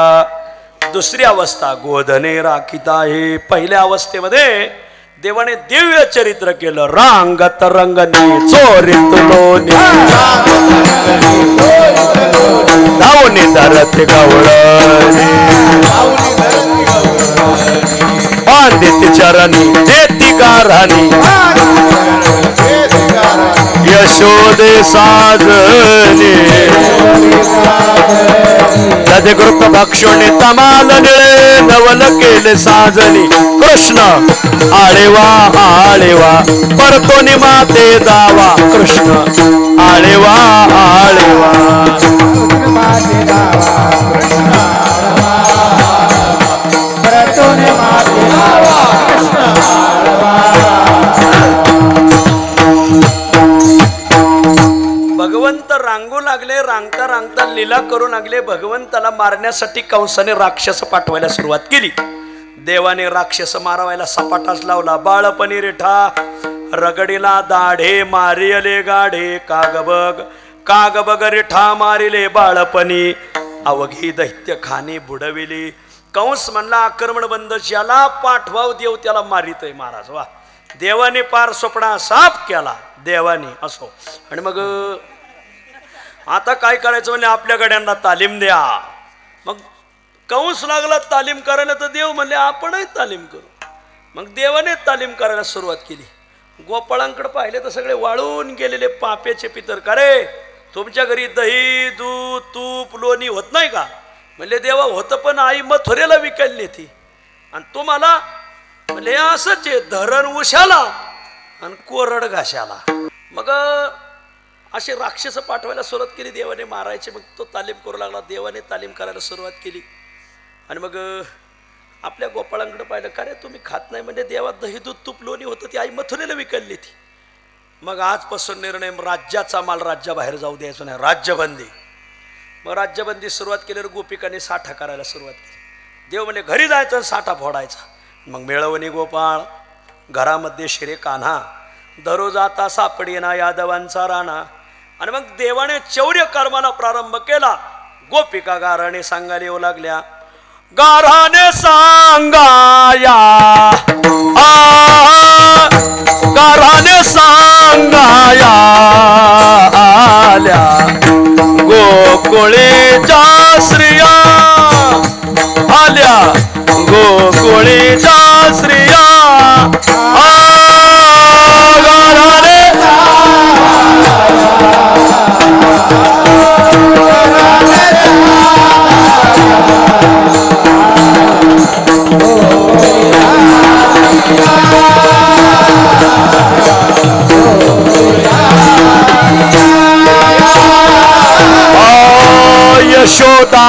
दुसरी अवस्था गोधने राखिता. हे पहिल्या अवस्थेमध्ये देवाने दिव्य चरित्र केलं. रांगत रंगनी चोरीत लोणी धावणी धरते गवळणी बांधित चरणी देती गाराणी यशोदे साजने दधिकृत भक्षुणे तमाल निळे नवल केले साजनी. कृष्ण आळेवा आळेवा परतोनी माते दावा. कृष्ण आळेवा आळेवा भगवंत रांगू लागले. रांगता रांगता लीला करू लागले. भगवंताला मारण्यासाठी कंसाने राक्षस पाठवायला सुरुवात केली. देवाने राक्षस मारवायला सपाटाच लावला. बाळपणी रेठा रगडीला दाढे मारियले गाढे काग बग रेठा मारिले बाळपणी अवघी दैत्य खाने बुडविली. कंस म्हणला आक्रमण बंद ज्याला पाठवाव देव त्याला मारितय महाराज. वा देवाने पार स्वप्ना साफ केला देवाने असो. आणि मग आता काय करायचं म्हणजे आपल्या गड्यांना तालीम द्या. मग कंस लागला तालीम करायला तर देव म्हणले आपणही तालीम करू. मग देवाने तालीम करायला सुरुवात केली. गोपाळांकडे पाहिले तर सगळे वाळून गेलेले पाप्याचे पितर. का रे तुमच्या घरी दही दूध तूप लोणी होत नाही का? म्हणले देवा होतं पण आई मथुरेला विकायली ती आणि तुम्हाला म्हणले असंच आहे धरण उशाला आणि कोरड घाशाला. मग असे राक्षस पाठवायला सुरुवात केली देवाने मारायचे. मग तो तालीम करू लागला. देवाने तालीम करायला सुरुवात केली. आणि मग आपल्या गोपाळांकडे पाहिलं का रे तुम्ही खात नाही म्हणजे देवा दही दूध तूप लोणी होतं ती आई मथुरेला विकायली ती. मग आजपासून निर्णय राज्याचा माल राज्याबाहेर जाऊ द्यायचा नाही. राज्यबंदी. मग राज्यबंदी सुरुवात केल्यावर गोपिकांनी साठा करायला सुरुवात केली. देव म्हणजे घरी जायचं साठा फोडायचा. मग मिळवणी गोपाळ घरामध्ये शिरे कान्हा दररोज आता सापडेना यादवांचा राणा. आणि मग देवाने चौर्य कर्माला प्रारंभ केला. गोपिका गाराने सांगायला येऊ लागल्या. गाराने सांगाया गाराने सांगाया आल्या गोकुळीच्या श्रिया आल्या गोकुळीच्या श्रिया गाराने यशोदा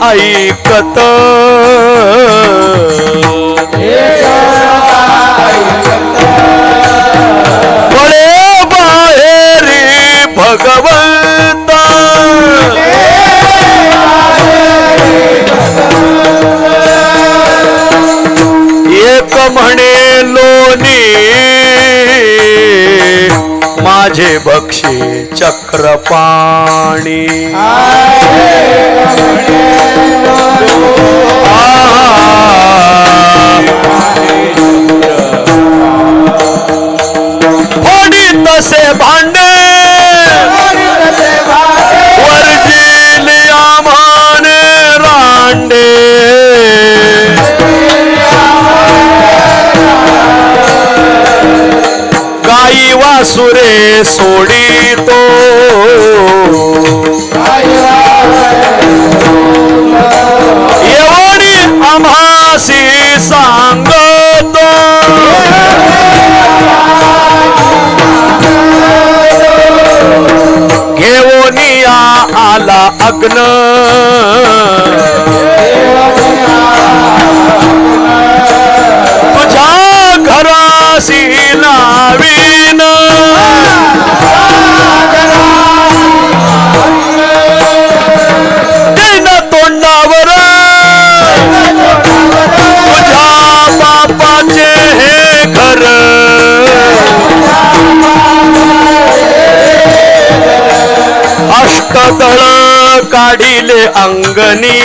ऐकत भगवंता एक म्हणे लोणी माझे बक्षी चक्रपाणी फोडी तसे भांडे वरजिले आम्हाने रांडे गाई वासुरे सोडी तो एवढी आम्हासी सांगतो घेऊनिया आला अग्न तुझ्या घराशी लावीन दिन तोंडावर तुझ्या बापाचे हे घर अष्टदळ काढिले अंगणी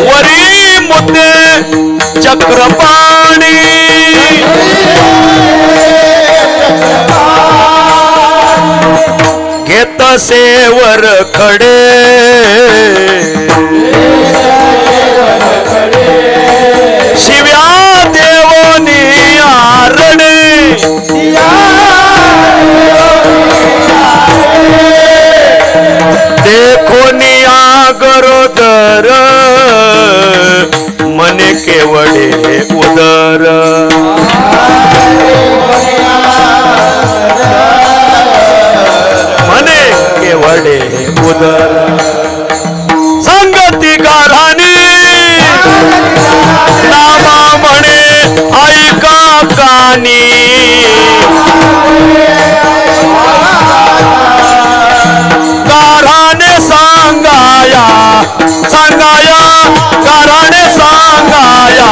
वरी मुद्दे चक्रपाणी घेत सेवर खडे शिव्या देवोनी आरडे देखोनिया गरोदर मने केवडे उदर मने केवडे उदर संगती गारानी नामा म्हणे ऐका कानी गाराने सांगाया सांगाया गाराने सांगाया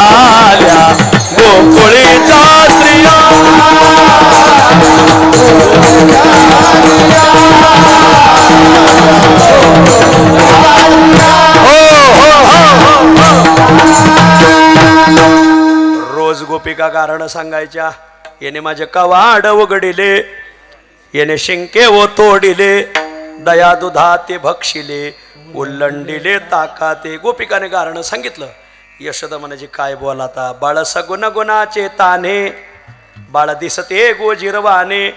आल्या गोकुळीचा स्त्रिया रोज गोपिका कारण सांगायच्या येणे माझे कवाड उघडिले येणे शिंके व तोडिले दया दुधाते भक्षिले उल्लंडिले ताकाते गोपिकाने कारण सांगितलं यशोदा म्हणायची काय बोलाता बाळ सगुण गुणाचे ताने बाळ दिसते गोजिरवाने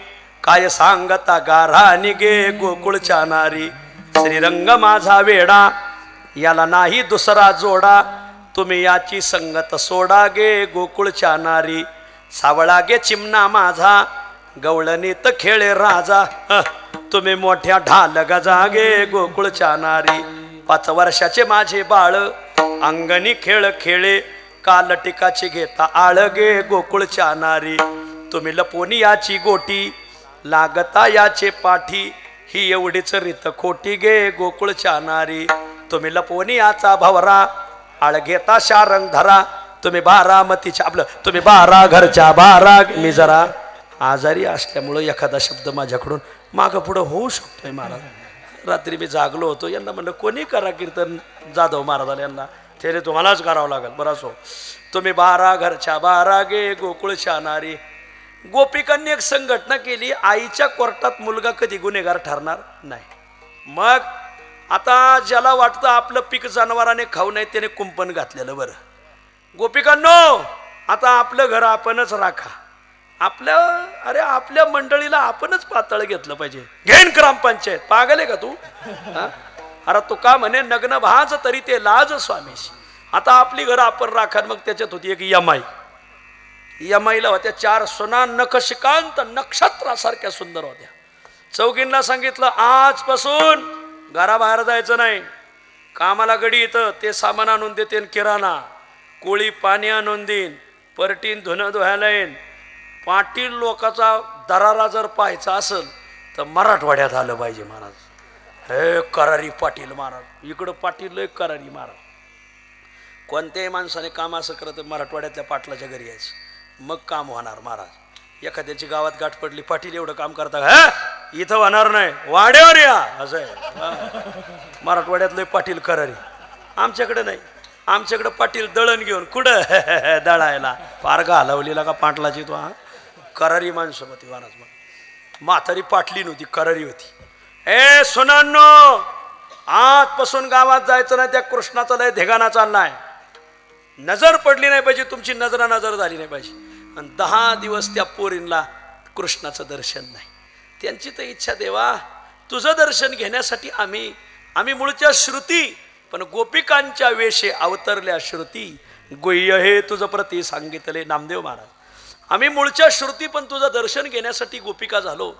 काय सांगता गारानी गे गोकुळच्या नारी श्रीरंग माझा वेडा याला नाही दुसरा जोडा तुम्ही याची संगत सोडा गे गोकुळच्या नारी सावळा गे चिमणा माझा गवळणीत खेळे राजा तुम्ही मोठ्या ढाल गजा गे गोकुळच्या नारी 5 वर्षाचे माझे बाळ अंगणी खेळ खेळे काल टिकाची घेता आळ गे गोकुळच्या नारी तुम्ही लपोनी याची गोटी लागता याचे पाठी ही एवढीच रीत खोटी गे गोकुळच्या नारी तुम्ही लपोनी याचा भवरा आळ घेता शारंग धरा तुम्ही बारामतीच्या आपलं तुम्ही 12 घरच्या 12 मी जरा आजारी असल्यामुळं एखादा शब्द माझ्याकडून मागं पुढं होऊ शकतोय महाराज रात्री मी जागलो होतो यांना म्हणलं कोणी करा कीर्तन जाधव महाराजाला यांना ते तुम्हालाच करावं लागेल बरं असो तुम्ही 12 घरच्या 12 गे गोकुळच्या नारी गोपिकांनी एक संघटना केली आईच्या कोर्टात मुलगा कधी गुन्हेगार ठरणार नाही मग आता ज्याला वाटतं आपलं पीक जनावराने खाऊ नये त्याने कुंपण घातलेलं बरं गोपिकांनो आता आपलं घर आपणच राखा आपल्या मंडळीला आपणच पातळ घेतलं पाहिजे घेन ग्रामपंचायत पागल आहे का तू अरे तू का म्हणे नग्न भाज तरी ते लाज स्वामीशी आता आपली घर आपण राखा मग त्याच्यात होती एक यमाईला होत्या 4 सुना नखशिकांत नक्षत्रासारख्या सुंदर होत्या चौघींना सांगितलं आजपासून घराबाहेर जायचं नाही कामाला गडी येतं ते सामान आणून देते किराणा कोळी पाणी आणून देईन परटीन धुणं धुवायला येईन. पाटील लोकाचा दरारा जर पाहायचा असेल तर मराठवाड्यात आलं पाहिजे महाराज. हे करारी पाटील महाराज, इकडं पाटील लय करारी महाराज. कोणत्याही माणसाने काम असं करत मराठवाड्यातल्या पाटलाच्या घरी यायचं, मग काम होणार महाराज. एखाद्याची गावात गाठ पडली, पाटील एवढं काम करता का? इथं होणार नाही, वाड्यावर या असं आहे. मराठवाड्यातले पाटील करारी. आमच्याकडे नाही, आमच्याकडे पाटील दळण घेऊन कुठं दळायला फार घालवलेला का पाटलाची तो. करारी माणसं होती महाराज. म्हातारी पाटली नव्हती, करारी होती. ए सुनांनो, आजपासून गावात जायचं नाही, त्या कृष्णाचा लय धेगाणा चाललाय. नजर पडली नाही पाहिजे तुमची, नजर झाली नाही पाहिजे. आणि 10 दिवस त्या पोरींना कृष्णाचं दर्शन नाही. त्यांची तर इच्छा, देवा तुझं दर्शन घेण्यासाठी आम्ही मूळच्या श्रुती, पण गोपिकांच्या वेशे अवतरल्या श्रुती. गुह्य हे तुझं प्रती सांगितले नामदेव महाराज. आम्ही मूळच्या श्रुती, पण तुझं दर्शन घेण्यासाठी गोपिका झालो.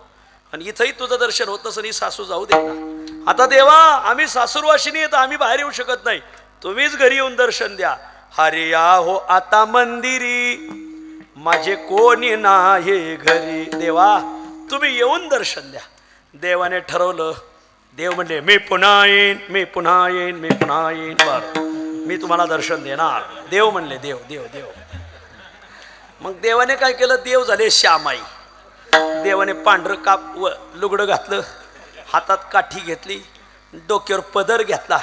आणि इथंही तुझं दर्शन होत नसं, सासू जाऊ दे ना. आता देवा आम्ही सासूरवाशिनी येत, आम्ही बाहेर येऊ शकत नाही, तुम्हीच घरी येऊन दर्शन द्या. हरे आहो आता मंदिरी, माझे कोणी नाही घरी. देवा तुम्ही येऊन दर्शन द्या. देवाने ठरवलं. देव म्हणले मी पुन्हा येईन, मी पुन्हा येईन, मी पुन्हा येईन. बरं मी तुम्हाला दर्शन देणार. देव म्हणले देव देव देव. मग देवाने काय केलं? देव झाले श्यामाई. देवाने पांढरं काप व लुगडं घातलं, हातात काठी घेतली, डोक्यावर पदर घेतला.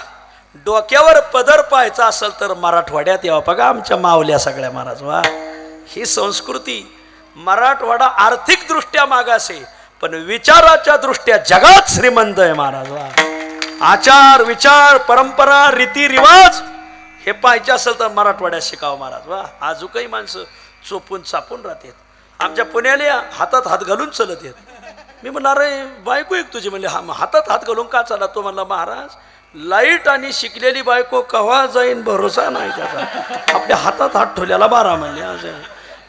डोक्यावर पदर पाहायचा असेल तर मराठवाड्यात यावं. बघा आमच्या मावल्या सगळ्या महाराज. वा ही संस्कृती. मराठवाडा आर्थिकदृष्ट्या मागासे, पण विचाराच्या दृष्ट्या जगात श्रीमंत आहे महाराज. वा आचार विचार परंपरा रीतिरिवाज हे पाहायचे असेल तर मराठवाड्यात शिकावं महाराज. वा आजूकही माणसं चोपून चापून राहतात. आमच्या पुण्याला हातात हात घालून चलत येत. मी म्हणलं अरे बायको एक तुझी. म्हणले हा हातात हात घालून का चालला? तो म्हणला महाराज लाईट आणि शिकलेली बायको कवा जाईन भरोसा नाही त्याचा, आपल्या हातात हात ठेवल्याला बारा. म्हणले असं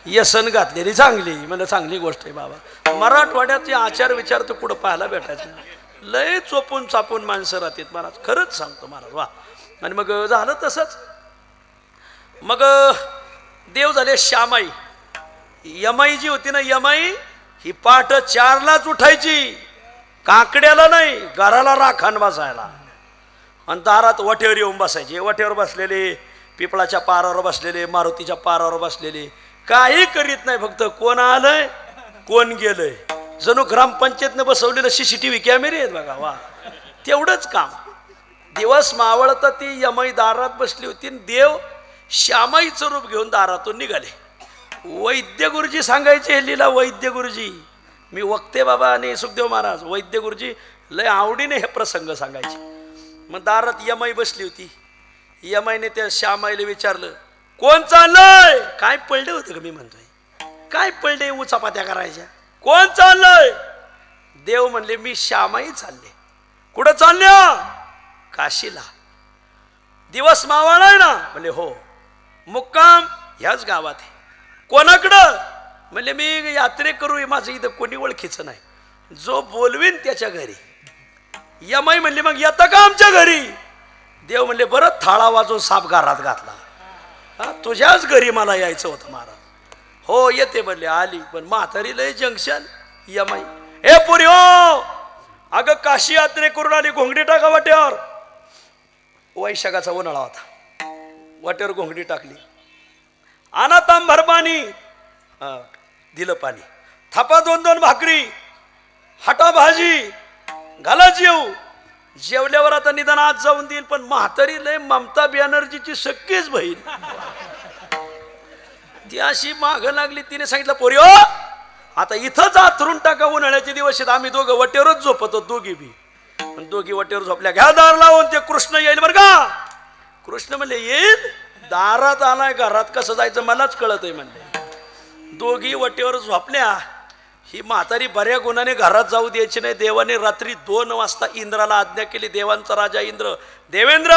यसन घातलेली चांगली. म्हणजे चांगली गोष्ट आहे बाबा. मराठवाड्याचे आचार विचार तर कुठं पाहायला भेटायचं. लय चोपून चापून माणसं राहतात महाराज, खरंच सांगतो महाराज. वा आणि मग झालं तसंच. मग देव झाले श्यामाई. यमाई जी होती ना, यमाई ही पाठ 4लाच उठायची, काकड्याला नाही घराला राखण बसायला. आणि दारात वठेवर येऊन बसायचे. वठेवर बसलेले, पिपळाच्या पारावर बसलेले, मारुतीच्या पारावर बसलेले, काही करीत नाही, फक्त कोण आलंय कोण गेलंय. जणू ग्रामपंचायतनं बसवलेलं CCTV कॅमेरे आहेत बघा. वा तेवढंच काम. दिवस मावळता ती यमाई दारात बसली होती. देव श्यामाईचं रूप घेऊन दारातून निघाले. वैद्य गुरुजी सांगायचे हेलीला. वैद्य गुरुजी मी वक्ते बाबा आणि सुखदेव महाराज. वैद्य गुरुजी लय आवडीने हे प्रसंग सांगायचे. मग दारात यमाई बसली होती. यमाईने त्या श्यामाईला विचारलं कोण चाललंय? काय पडलं होतं का? मी म्हणतोय काय पडले? उचापात्या करायच्या. कोण चाललंय? देव म्हणले मी श्यामाई चालले. कुठं चालल्या? काशीला. दिवस मावळाय ना? म्हणले हो. मुक्काम ह्याच गावात आहे. कोणाकडं? म्हणले मी यात्रेकरू, माझं इथं कोणी ओळखीचं नाही, जो बोलवीन त्याच्या घरी. यमाई म्हणले मग येता का आमच्या घरी? देव म्हणले बरं थाळा वाजून साप घरात घातला. हा तुझ्याच घरी मला यायचं होतं महाराज. हो येते म्हणले. आली. पण म्हातारी लय जंक्शन. यमाई हे पुरी हो, अगं काशी यात्रे करून आली, घोंगडी टाका वाट्यावर. वैशाखाचा उन्हाळा होता. वाट्यावर घोंगडी टाकली. आणा तांभर पाणी. दिलं पाणी. थापा 2-2 भाकरी, हटा भाजी, घाला जेव. जेवल्यावर आता निदान आज जाऊन देईल. पण म्हातारी लय ममता बॅनर्जीची सख्खीच बहीण. ती अशी माग लागली. तिने सांगितलं पोरी हो आता इथंच आथरून टाका, उन्हाळ्याचे दिवस आहेत. आम्ही दोघं वट्यावरच झोपतो, दोघी बी. दोघी वट्यावर झोपल्या. घ्या दार लावून, ते कृष्ण येईल बरं का. कृष्ण म्हणले येईल? दारात आलाय, घरात कसं जायचं मलाच कळत आहे म्हणले. दोघी वट्यावर झोपल्या. ही म्हातारी बऱ्या गुणाने घरात जाऊ द्यायची नाही. देवाने रात्री 2 वाजता इंद्राला आज्ञा केली. देवांचा राजा इंद्र, देवेंद्र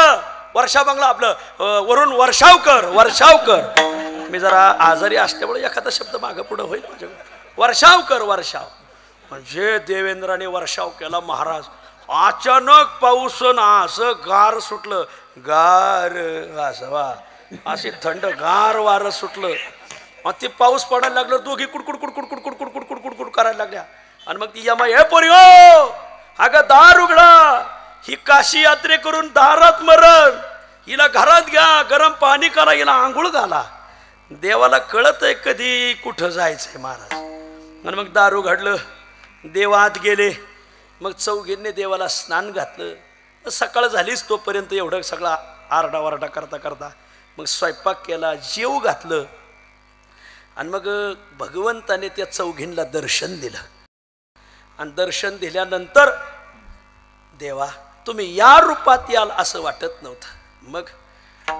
वर्षा बंगला आपलं वरून वर्षाव कर, वर्षाव कर. मी जरा आजारी असल्यामुळे एखादा शब्द मागं पुढं होईल माझ्याकडे. वर्षाव कर, वर्षाव. म्हणजे देवेंद्राने वर्षाव केला महाराज. अचानक पाऊस असं गार सुटलं. गार असं वा असे थंड गार वारं सुटलं. मग ते पाऊस पडायला लागलं दोघी कुडकुड कुडकुड कुडकुड कुडकुड कुडकुड कुड करायला लागल्या आणि मग ती यमाई हे पोरी हो अगं दार उघडा ही काशी यात्रे करून दारात मरण हिला घरात घ्या गरम पाणी करा हिला आंघोळ घाला. देवाला कळत आहे कधी कुठं जायचंय महाराज. आणि मग दार उघडलं देव आत गेले मग चौघींनी देवाला स्नान घातलं. सकाळ झालीच तोपर्यंत एवढं सगळा आरडावारडा करता करता मग स्वयंपाक केला जेव घातलं आणि मग भगवंताने त्या चौघींना दर्शन दिलं. आणि दर्शन दिल्यानंतर देवा तुम्ही या रूपात याल असं वाटत नव्हतं. मग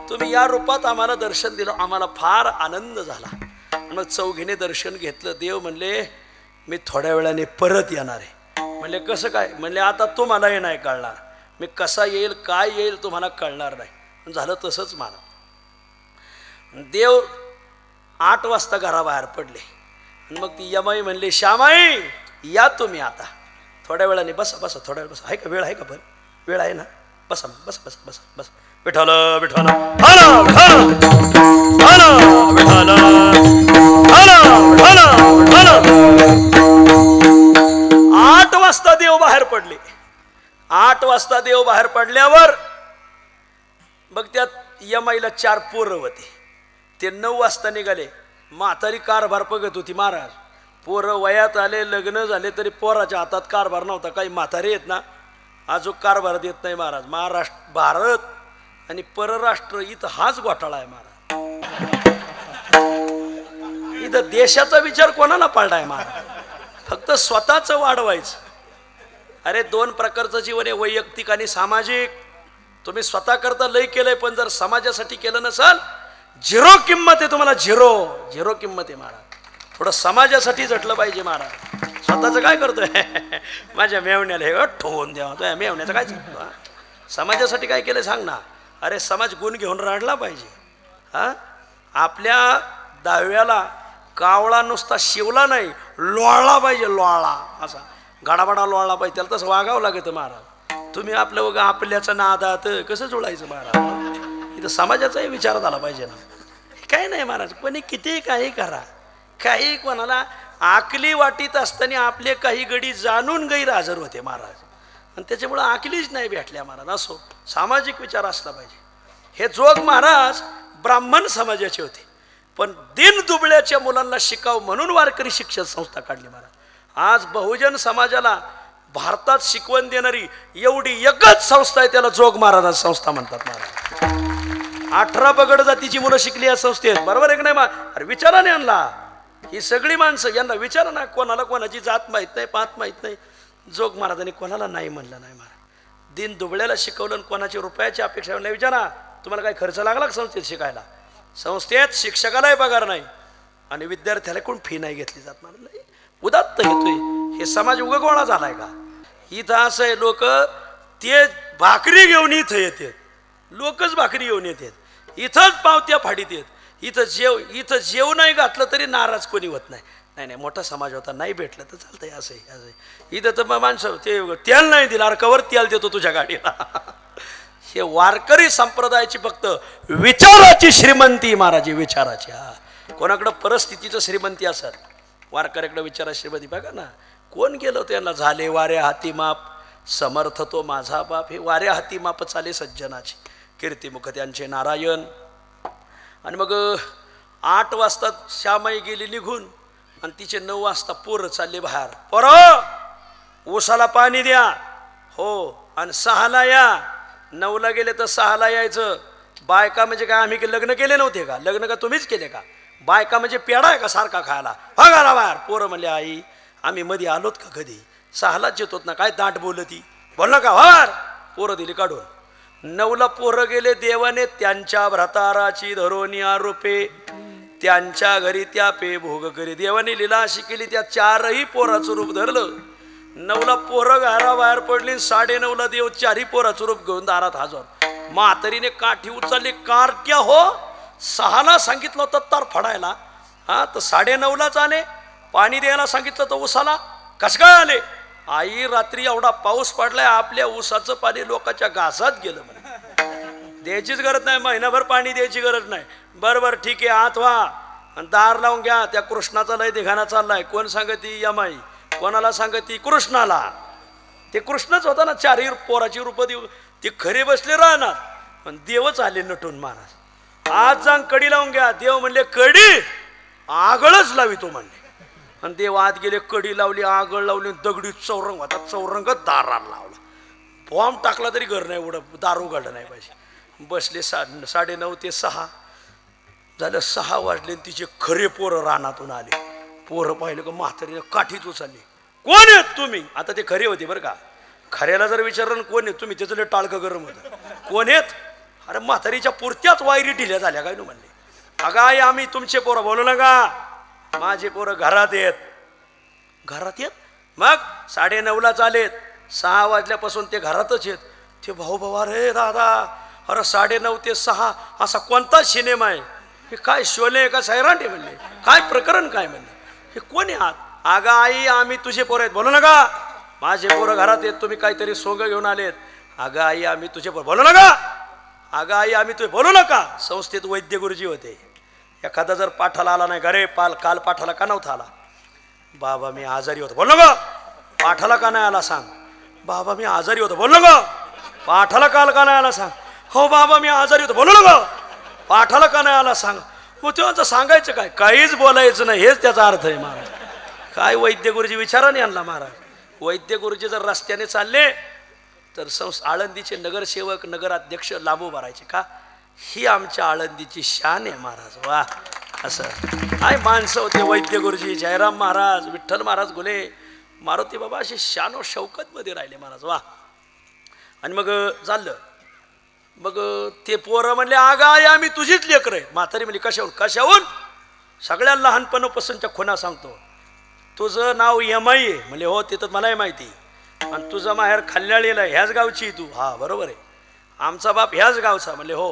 तुम्ही या रूपात आम्हाला दर्शन दिलं आम्हाला फार आनंद झाला. मग चौघीने दर्शन घेतलं. देव म्हणले मी थोड्या वेळाने परत येणार आहे. म्हणले कसं काय? म्हणले आता तुम्हालाही नाही कळणार मी कसा येईल काय येईल तुम्हाला कळणार नाही. झालं तसंच माना. देव 8 वाजता घराबाहेर पडले आणि मग ती यमाई म्हणली श्यामाई या तुम्ही आता थोड्या वेळाने बसा बसा थोड्या वेळ बसा. आहे का वेळ आहे का? पण वेळ आहे ना बसा बसा बसा बसा बसा. विठ्ठल विठ्ठल हला हला हला विठ्ठल हला हला हला. 8 वाजता देव बाहेर पडले. 8 वाजता देव बाहेर पडल्यावर मग त्यात यमाईला 4 पोरं होते. ते 9 वाजता निघाले. म्हातारी कारभार बघत होती महाराज. पोरं वयात आले लग्न झाले तरी पोराच्या हातात कारभार नव्हता. काही म्हातारे आहेत ना अजून कारभार देत नाही महाराज. महाराष्ट्र भारत आणि परराष्ट्र इथं हाच घोटाळा आहे महाराज. इथं देशाचा विचार कोणाला पाळलाय महाराज? फक्त स्वतःच वाढवायचं. अरे 2 प्रकारचं जीवन आहे वैयक्तिक आणि सामाजिक. तुम्ही स्वतः करता लय केलंय पण जर समाजासाठी केलं नसाल झिरो किंमत आहे तुम्हाला. झिरो झिरो किंमत आहे महाराज. थोडं समाजासाठी झटलं पाहिजे महाराज. स्वतःचं काय करतोय माझ्या मेवण्याला हे ठोवून द्यावा तो मेवण्याचं काय समाजासाठी काय केलं सांग ना. अरे समाज गुण घेऊन राहिला पाहिजे. हा आपल्या दहाव्याला कावळा नुसता शिवला नाही लोळला पाहिजे. लोळला असा गाडाबाडा लोळला पाहिजे. त्याला तसं वागावं लागतं महाराज. तुम्ही आपलं बघा आपल्याचं नादात कसं जुळायचं महाराज. इथं समाजाचाही विचार झाला पाहिजे ना. काही नाही महाराज कोणी किती काही करा काही कोणाला आकली वाटीत असताना आपले काही गडी जाणून गैरहजर होते महाराज. आणि त्याच्यामुळं आकलीच नाही भेटल्या महाराज. असो सामाजिक विचार असला पाहिजे. हे जोग महाराज ब्राह्मण समाजाचे होते पण दिन दुबळ्याच्या मुलांना शिकाव म्हणून वारकरी शिक्षण संस्था काढली महाराज. आज बहुजन समाजाला भारतात शिकवण देणारी एवढी एकच संस्था आहे त्याला जोग महाराज संस्था म्हणतात महाराज. 18 पगड जातीची मुलं शिकली या संस्थेत. बरोबर आहे की नाही? अरे विचाराने आणला. ही सगळी माणसं यांना विचारा ना. कोणाला कोणाची जात माहीत नाही पात माहीत नाही. जोग महाराजांनी कोणाला नाही म्हणलं नाही महाराज. दिन दुबळ्याला शिकवलं आणि कोणाची रुपयाची अपेक्षा नाही. विचारा तुम्हाला काही खर्च लागला का संस्थेत शिकायला? संस्थेत शिक्षकालाही पगार नाही आणि विद्यार्थ्याला कोण फी नाही घेतली जात महाराज. उदात्त येतोय. हे समाज उगगोळा झालाय का? इथं असं आहे लोक ते भाकरी घेऊन इथं येतात. लोकच भाकरी घेऊन येतात. इथंच पावत्या फाडीत येत. इथं जेव नाही घातलं तरी नाराज कोणी होत नाही. नाही नाही मोठा समाज होता नाही भेटलं तर चालतंय. असं इथं तर माणसं ते तेल नाही दिलं अरे कवर तेल देतो तुझ्या गाडीला. हे वारकरी संप्रदायाची फक्त विचाराची श्रीमंती महाराज. विचाराची. कोणाकडं परिस्थितीचं श्रीमंती असत वारकऱ्याकडे विचारा श्रीमंती बघा ना. कोण गेलो त्यांना झाले वाऱ्या हाती माप समर्थ तो माझा बाप. हे वाऱ्या हाती माप चाले सज्जनाची कीर्तिमुख त्यांचे नारायण. आणि मग 8 वाजता श्यामाई गेली निघून आणि तिचे 9 वाजता पोरं चालले बाहेर. पोरं ऊसाला पाणी द्या हो आणि 6ला या. 9ला गेले तर 6ला यायचं. बायका म्हणजे काय आम्ही लग्न केले नव्हते का? लग्न का तुम्हीच केले का? बायका म्हणजे पेढा आहे का सारखा खायला? बघा बाहेर. पोरं म्हणले आई आम्ही मध्ये आलोत का कधी? 6लाच येतोत ना. काय दाट बोलती बोल का बाहेर. पोरं दिली काढून. 9ला पोरं गेले. देवाने त्यांच्या भ्रताराची धरोनी आरोपे त्यांच्या घरी त्या पे भोग करी. देवाने लीला अशी केली त्या 4ही पोराचं रूप धरलं. 9ला पोरं घराबाहेर पडली. 9:30ला देव 4ही पोराचं रूप घेऊन दारात हजर. म्हातारीने काठी उचलली. कारक्या हो 6ला सांगितलं होतं तर फडायला तर 9:30लाच आले. पाणी द्यायला सांगितलं तर उसाला कसं काय आले? आई रात्री एवढा पाऊस पडलाय आपल्या ऊसाचं पाणी लोकांच्या घासात गेलं म्हणे. द्यायचीच गरज नाही. महिनाभर पाणी द्यायची गरज नाही. बरोबर ठीक आहे आत व्हा. आणि दार लावून घ्या. त्या कृष्णाचा लय धिगाणा चाललाय. कोण सांगती यमाई, कोणाला सांगती कृष्णाला. ते कृष्णच होता ना, चारही पोराची रूप देऊ. ते खरे बसले राहणार पण देवच आले नटून महाराज. आज जाऊन कडी लावून घ्या. देव म्हणले कडी आगळच लावी तो म्हणले. आणि देव आत गेले, कडी लावली, आगळ लावली, दगडी चौरंग होता. चौरंगात दाराला लावला. बॉम्ब टाकला तरी घर नाही उघड, दार उघडलं नाही पाहिजे. बसले 9:30 ते 6 झालं. 6 वाजले. तिचे खरे पोरं रानातून आले. पोरं पाहिलं का म्हातारीने काठीच उचलली. कोण आहेत तुम्ही? आता ते खरे होते बरं का. खऱ्याला जर विचारलं कोण आहेत तुम्ही, त्याचं टाळकं गरम होतं. कोण आहेत? अरे म्हातारीच्या पुरत्याच वायरी ढिल्या झाल्या काय. म्हणले अगं आई आम्ही तुमचे पोरं. बोलू नका, माझे पोरं घरात येत. घरात येत? मग 9:30ला चालेत. 6 वाजल्यापासून ते घरातच येत. ते भाऊ अरे दादा, अरे 9:30 ते 6 असा कोणता सिनेमा आहे? हे काय शोले का सैराट आहे म्हणले. काय प्रकरण काय म्हणले. हे कोणी आहात? अगं आई आम्ही तुझे पोरं आहेत. बोलू नका, माझे पोरं घरात येत. तुम्ही काहीतरी सोंग घेऊन आलेत. अगं आई आम्ही तुझे पोरं. बोलू नका. अगं आई आम्ही तुझे. बोलू नका. संस्थेत वैद्य गुरुजी होते. एखादा जर पाठाला आला नाही, अरे काल पाठाला का नव्हता आला? बाबा मी आजारी होतो. बोल नका. पाठाला का नाही आला सांग. बाबा मी आजारी होतो. बोल नका. पाठाला काल का नाही आला सांग. हो बाबा मी आजारी होतो. बोलू नका. पाठाला का नाही आला सांग. मग तेव्हा सांगायचं काय? काहीच बोलायचं नाही. हेच त्याचा अर्थ आहे महाराज. काय वैद्य गुरुजी विचारा नाही आणला महाराज. वैद्य गुरुजी जर रस्त्याने चालले तर आळंदीचे नगरसेवक नगराध्यक्ष लांबू भरायचे का? ही आमच्या आळंदीची शान आहे महाराज. वा. असं काय माणसं होते वैद्य गुरुजी, जयराम महाराज, विठ्ठल महाराज गुले, मारुती बाबा असे शान व शौकत मध्ये राहिले महाराज. वा. आणि मग चाललं. मग ते पोरं म्हणले अगं आई आम्ही तुझीच लेकर आहे. म्हातारी म्हणली कशाहून? सगळ्या लहानपणापासूनच्या खुणा सांगतो. तुझं नाव यमाई आहे म्हणले. हो ते तर मलाही माहिती. आणि तुझं माहेर खल्ल्याळीला ह्याच गावची तू? हा बरोबर आहे. आमचा बाप ह्याच गावचा म्हणले. हो.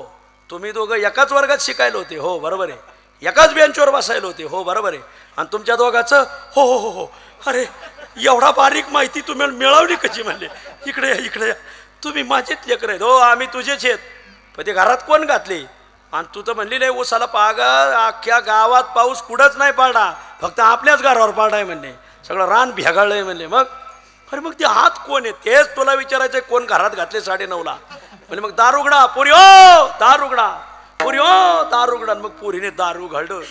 तुम्ही दोघं एकाच वर्गात शिकायला होते? हो बरोबर आहे. एकाच बेंचवर बसायला होते? हो बरोबर आहे. आणि तुमच्या दोघांचं? हो हो हो हो. अरे एवढा बारीक माहिती तुम्ही मिळवली कशी? म्हणले इकडे या. तुम्ही माझेच लेकर आहेत. हो आम्ही तुझेच आहेत. पण ते घरात कोण घातले? आणि तू तर म्हणली नाही उसाला पागा अख्ख्या गावात पाऊस कुठंच नाही पडला, फक्त आपल्याच घरावर पडलाय म्हणले. सगळं रान भेगाळलंय म्हणले. मग अरे मग ते हात कोण आहे? तेच तुला विचारायचं कोण घरात घातले 9:30ला? म्हणजे मग दार उघडा पुरी. हो दार उघडा पुरी. हो दार उघडा. मग पुरीने दार उघडलं.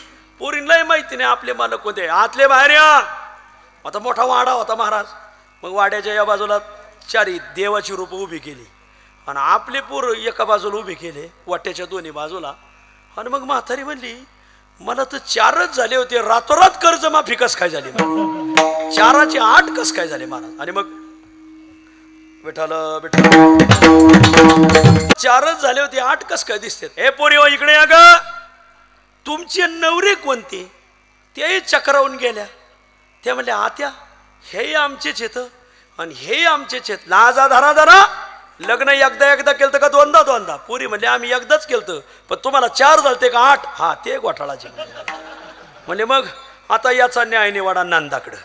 पुरीलाही माहिती नाही आपले मालक कोणते. आतले बाहेर या. आता मोठा वाडा होता महाराज. मग वाड्याच्या या बाजूला 4 देवाची रूपं उभी केली आणि आपले पोर एका बाजूला उभे केले वाट्याच्या दोन्ही बाजूला. आणि मग म्हातारी म्हणली मला तर 4च झाले होते. रातोरात कर्ज माफी कस काय झाली? 4चे 8 कस काय झाले महाराज? आणि मग विठ्ठल 4च झाले होते 8 कस काय दिसते? हे पोरी हो इकडे या ग. तुमचे नवरे कोणते? तेही चक्रावून गेल्या. त्या म्हणल्या आत्या हे आमचेच येत आणि हे आमचेच येत. लाजा धरा. लग्न एकदा केलं का दोनदा? पुरी म्हणले आम्ही एकदाच केलं. पण तुम्हाला 4 झालते का 8? हा ते घोटाळाचे म्हणले. मग आता याचा न्याय निवाडा नंदाकडं.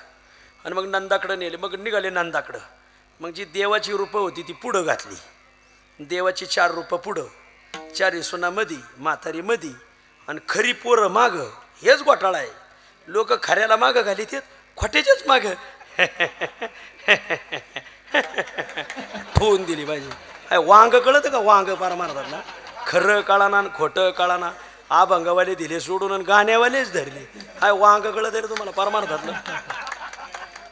आणि मग नंदाकडं नेले. मग निघाले नंदाकडं. मग जी देवाची रूपं होती ती पुढं घातली. देवाची 4 रूपं पुढं, 4 सुना मधी, म्हातारी मधी आणि खरी पोरं माग. हेच घोटाळा आहे. लोक खऱ्याला मागं घाली ते खोट्याच्याच माग ठेवून दिली पाहिजे. काय वांग कळत का? वांग पार मारतात ना. खरं कळाना खोटं कळाना. अभंगवाले दिले सोडून आणि गाण्यावालेच धरले. काय वांग कळत आहे तुम्हाला? पार मारतात ना.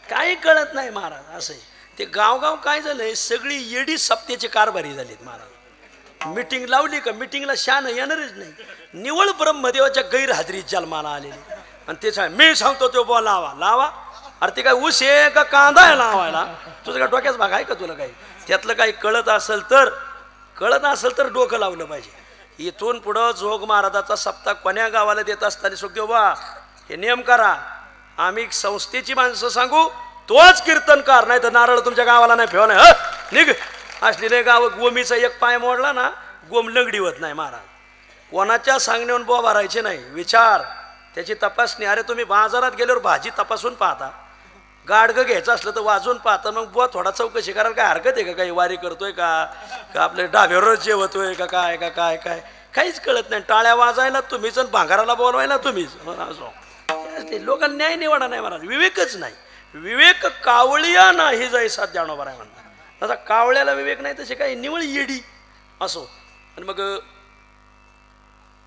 काही कळत नाही महाराज. असं ते गावगाव काय झालंय सगळी येडी सप्त्याचे कारभारी झालेत महाराज. मिटिंग लावली का मिटिंगला शान येणारच नाही. निवळ ब्रह्मदेवाच्या गैरहजेरीत जन्माला आलेली. आणि तेच मी सांगतो तो बॉ लावा. अरे ते काय ऊस आहे का कांदा आहे लावायला? तुझं काय डोक्याच भाग आहे का तुला? काही त्यातलं काही कळत असेल तर डोकं लावलं पाहिजे. इथून पुढं जोग महाराजाचा सप्ताह कोण्या गावाला देत असताना सुखदेव बा हे नियम करा. आम्ही संस्थेची माणसं सांगू तोच कीर्तनकार, नाही तर नारळ तुमच्या गावाला नाही फेव नाही. निघ असली नाही गाव. गोमीचा एक पाय मोडला ना गोम लंगडी होत नाही महाराज. कोणाच्या सांगण्यावर बोवा भरायचे नाही. विचार त्याची तपासणी. अरे तुम्ही बाजारात गेल्यावर भाजी तपासून पाहता. गाडगं घ्यायचं असलं तर वाजून पाहता. मग बुवा थोडा चौकशी करायला काय हरकत आहे का? काही वारी करतोय का आपल्या डाब्यावरच जेवतोय का काय काहीच कळत नाही. टाळ्या वाजायला तुम्हीच आणि भांगाराला बोलवायला तुम्हीच. लोकांना न्याय निवाडा नाही महाराज, विवेकच नाही. विवेक कावळिया नाही जैसा ज्ञानोबा आहे म्हणतात. तसा कावळ्याला विवेक नाही तसे काही निवळ येडी असो. आणि मग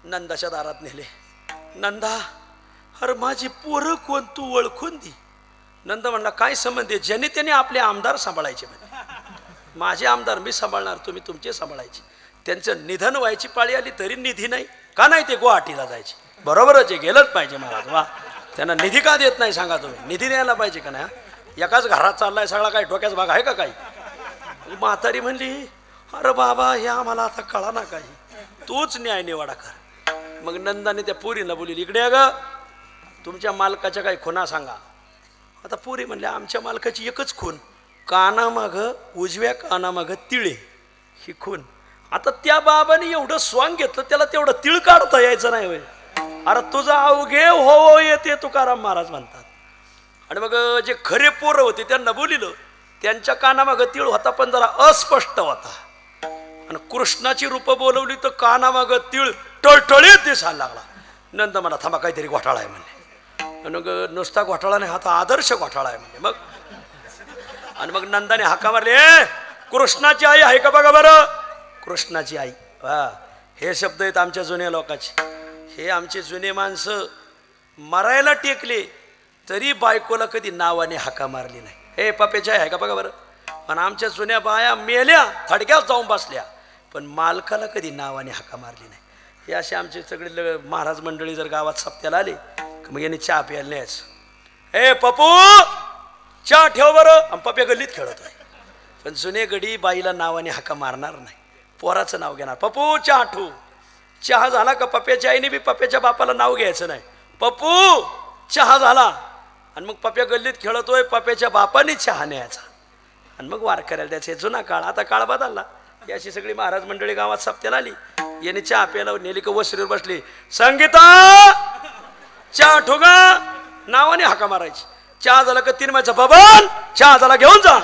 नंदाच्या दारात नेले. नंदा, अरे माझी पोरं कोण, तू ओळखून दी. नंद म्हणला काय संबंध आहे, ज्याने त्याने आपले आमदार सांभाळायचे. म्हणजे माझे आमदार मी सांभाळणार, तुम्ही तुमचे सांभाळायचे. त्यांचं निधन व्हायची पाळी आली तरी निधी नाही का, नाही ते गुवाहाटीला जायचे. बरोबरच आहे, गेलंच पाहिजे महाराज. वा, त्यांना निधी का देत नाही सांगा तुम्ही, निधी द्यायला पाहिजे का नाही. एकाच घरात चाललाय सगळा, काय डोक्याचा भाग आहे का काही. म्हातारी म्हणली अरे बाबा हे आम्हाला आता कळा ना काही, तूच न्याय निवाडा कर. मग नंदाने त्या पुरीला बोलली इकडे ग, तुमच्या मालकाच्या काही खुना सांगा. आता पुरी म्हणल्या आमच्या मालकाची एकच खून, कानामाग उजव्या कानामाग तिळे ही खून. आता त्या बाबाने एवढं स्वांग घेतलं, त्याला तेवढं तिळ काढता यायचं नाही होय. अरे तुझा अवघे हो येते तुकाराम महाराज म्हणतात. आणि मग जे खरे पोरं होते त्यांना बोलिलं, त्यांच्या कानामाग तिळ होता पण जरा अस्पष्ट होता. आणि कृष्णाची रूप बोलवली तर कानामाग तिळ टळटळीत दिसायला लागला. नंद मला थांबा काहीतरी घोटाळा आहे म्हणले. मग नुसता घोटाळा नाही, हा तर आदर्श घोटाळा आहे म्हणजे. मग नंदाने हाका मारले, कृष्णाची आई आहे का बघा बरं. कृष्णाची आई, वा, हे शब्द आहेत आमच्या जुन्या लोकांचे. हे आमचे जुने माणसं मरायला टेकले तरी बायकोला कधी नावाने हाका मारली नाही. हे पप्याची आई आहे का बघा बरं. पण आमच्या जुन्या बाया मेल्या थडक्यात जाऊन बसल्या, पण मालकाला कधी नावाने हाका मारली नाही. हे असे आमचे सगळे महाराज मंडळी जर गावात सप्त्याला आले मग यांनी चहा प्यायला न्यायचं. ए पप्पू चहा ठेव बरं. आणि पप्या गल्लीत खेळत आहे, पण जुने गडी बाईला नावाने हाका मारणार नाही, पोराचं नाव घेणार. पप्पू चहा ठेव. चहा झाला का पप्याच्या आईने बी पप्याच्या बापाला नाव घ्यायचं नाही, पप्पू चहा झाला. आणि मग पप्या गल्लीत खेळतोय, पप्याच्या बापाने चहा न्यायचा आणि मग वार करायला द्यायचे. जुना काळ, आता काळ बदलला. ही अशी सगळी महाराज मंडळी गावात सप्त्याला आली, याने चहा प्यायला नेली का वसरीवर बसली, संगीता चहा ठोगा, नावाने हाका मारायची. चहा झाला का तीन माझा बबन चहा झाला घेऊन जा.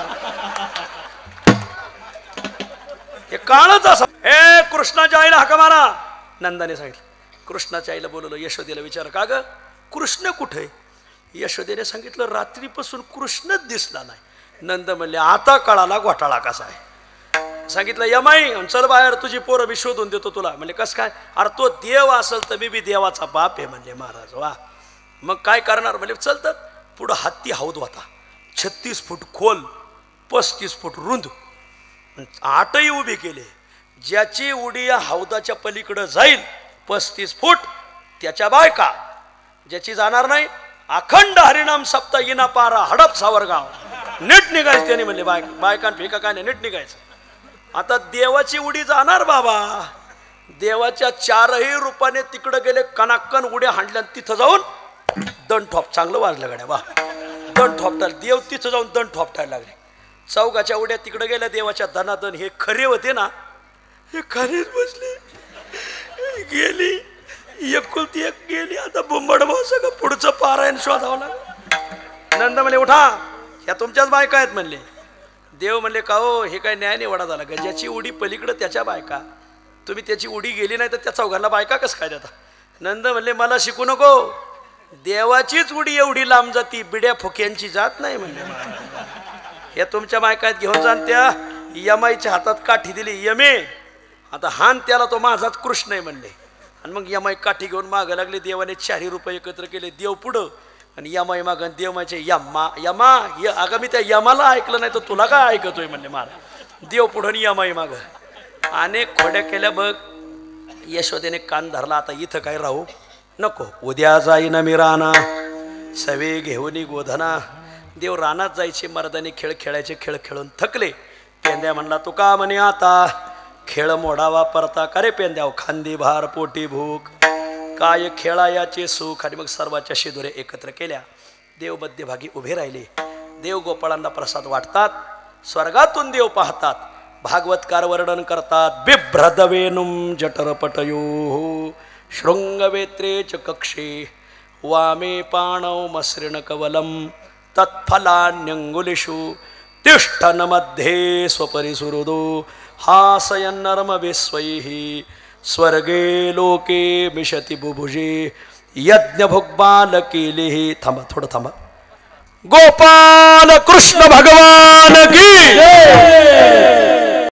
हे काळच असं. हे कृष्णाच्या आईला हाका मारा. नंदाने सांगितलं. कृष्णाच्या आईला बोलवलं, यशोदेला विचार का ग कृष्ण कुठे. यशोदेने सांगितलं रात्रीपासून कृष्णच दिसला नाही. नंद म्हणले आता कळाला घोटाळा कसा आहे. सांगितलं यमाई चल बाहेर, तुझी पोरं मी शोधून देतो तुला. म्हणले कस काय. अरे तो देव असेल तर मी बी देवाचा बाप आहे म्हणले महाराज. वा, मग काय करणार म्हणले. चलतात. पुढं हत्ती हौद होता, 36 फूट खोल 35 फूट रुंद, 8ही उभी केले. ज्याची उडी या हौदाच्या पलीकडं जाईल 35 फूट त्याच्या बायका, ज्याची जाणार नाही अखंड हरिनाम सप्ता इना पारा हडप सावरगाव. नीट निघायचं त्याने म्हणले. बायकान फेका काय नाही, नीट निघायचं. आता देवाची उडी जाणार बाबा. देवाच्या 4ही रूपाने तिकडं गेले, कनाकन उड्या हाणल्या, तिथं जाऊन दंड ठोप चांगलं वाजलं गड्या. वा, दंड ठोपटायला देव तिथं जाऊन दंड ठोपटायला लागले. चौघाच्या उड्या तिकडं गेल्या देवाच्या धनाधन. हे खरे होते ना, हे खरेच बसले. गेली एकुलती एक गेली. आता बुंबड भाऊ सगळं पुढचं पारायण शोधावं लागलं. नंद म्हणले उठा, ह्या तुमच्याच बायका आहेत म्हणले. देव म्हणले का हो, हे काय न्याय निवाडा झाला का. ज्याची उडी पलीकडं त्याच्या बायका, तुम्ही त्याची उडी गेली नाही तर त्या चौघांना बायका कसं काय देता. नंद म्हणले मला शिकू नको, देवाचीच उडी एवढी लांब जाती, बिड्या फुक्यांची जात नाही म्हणले. हे तुमच्या बायकात घेऊन जाण. त्या यमाईच्या हातात काठी दिली. यमे आता हान त्याला, तो माझाच कृष्ण आहे म्हणले. आणि मग यमाई काठी घेऊन मागं लागले. देवाने 4 रुपये एकत्र केले. देव पुढं आणि यमाई मागं. देव म्हणजे यमा यमा. अगं मी त्या यमाला ऐकलं नाही तर तुला काय ऐकतोय म्हणले मारा. देव पुढं आणि यमाई मागं. अनेक खोड्या केल्या बघ. यशोदेने कान धरला. आता इथं काय राहू नको, उद्या जाईन मी राना सवे घेऊन गोधना. देव रानात जायचे, मर्दाने खेळ खेळायचे. खेळ खेळून थकले. पेंद्या म्हणला तुका म्हणे आता खेळ मोडा वापरता का रे पेंद्याव, खांदी भार पोटी भूक काय खेळायाचे सुख. आणि मग सर्वाच्या शिदोरे एकत्र केल्या. देव मध्यभागी उभे राहिले. देव गोपाळांना प्रसाद वाटतात. स्वर्गातून देव पाहतात. भागवतकार वर्णन करतात. बिभ्रदवेनुम जठरपटयो शृंगवेत्रे च कक्षे वामे पाणौ मसृण कवलम तत्फलान्यंगुलिषु तिष्ठन मध्ये स्वपरिसुहृदो हासयन्नर्म विश्वैः स्वर्गे लोके मिशती बुभुजे यज्ञ भोगबाल केले. थांबा थोडं थांबा. गोपाल कृष्ण भगवान की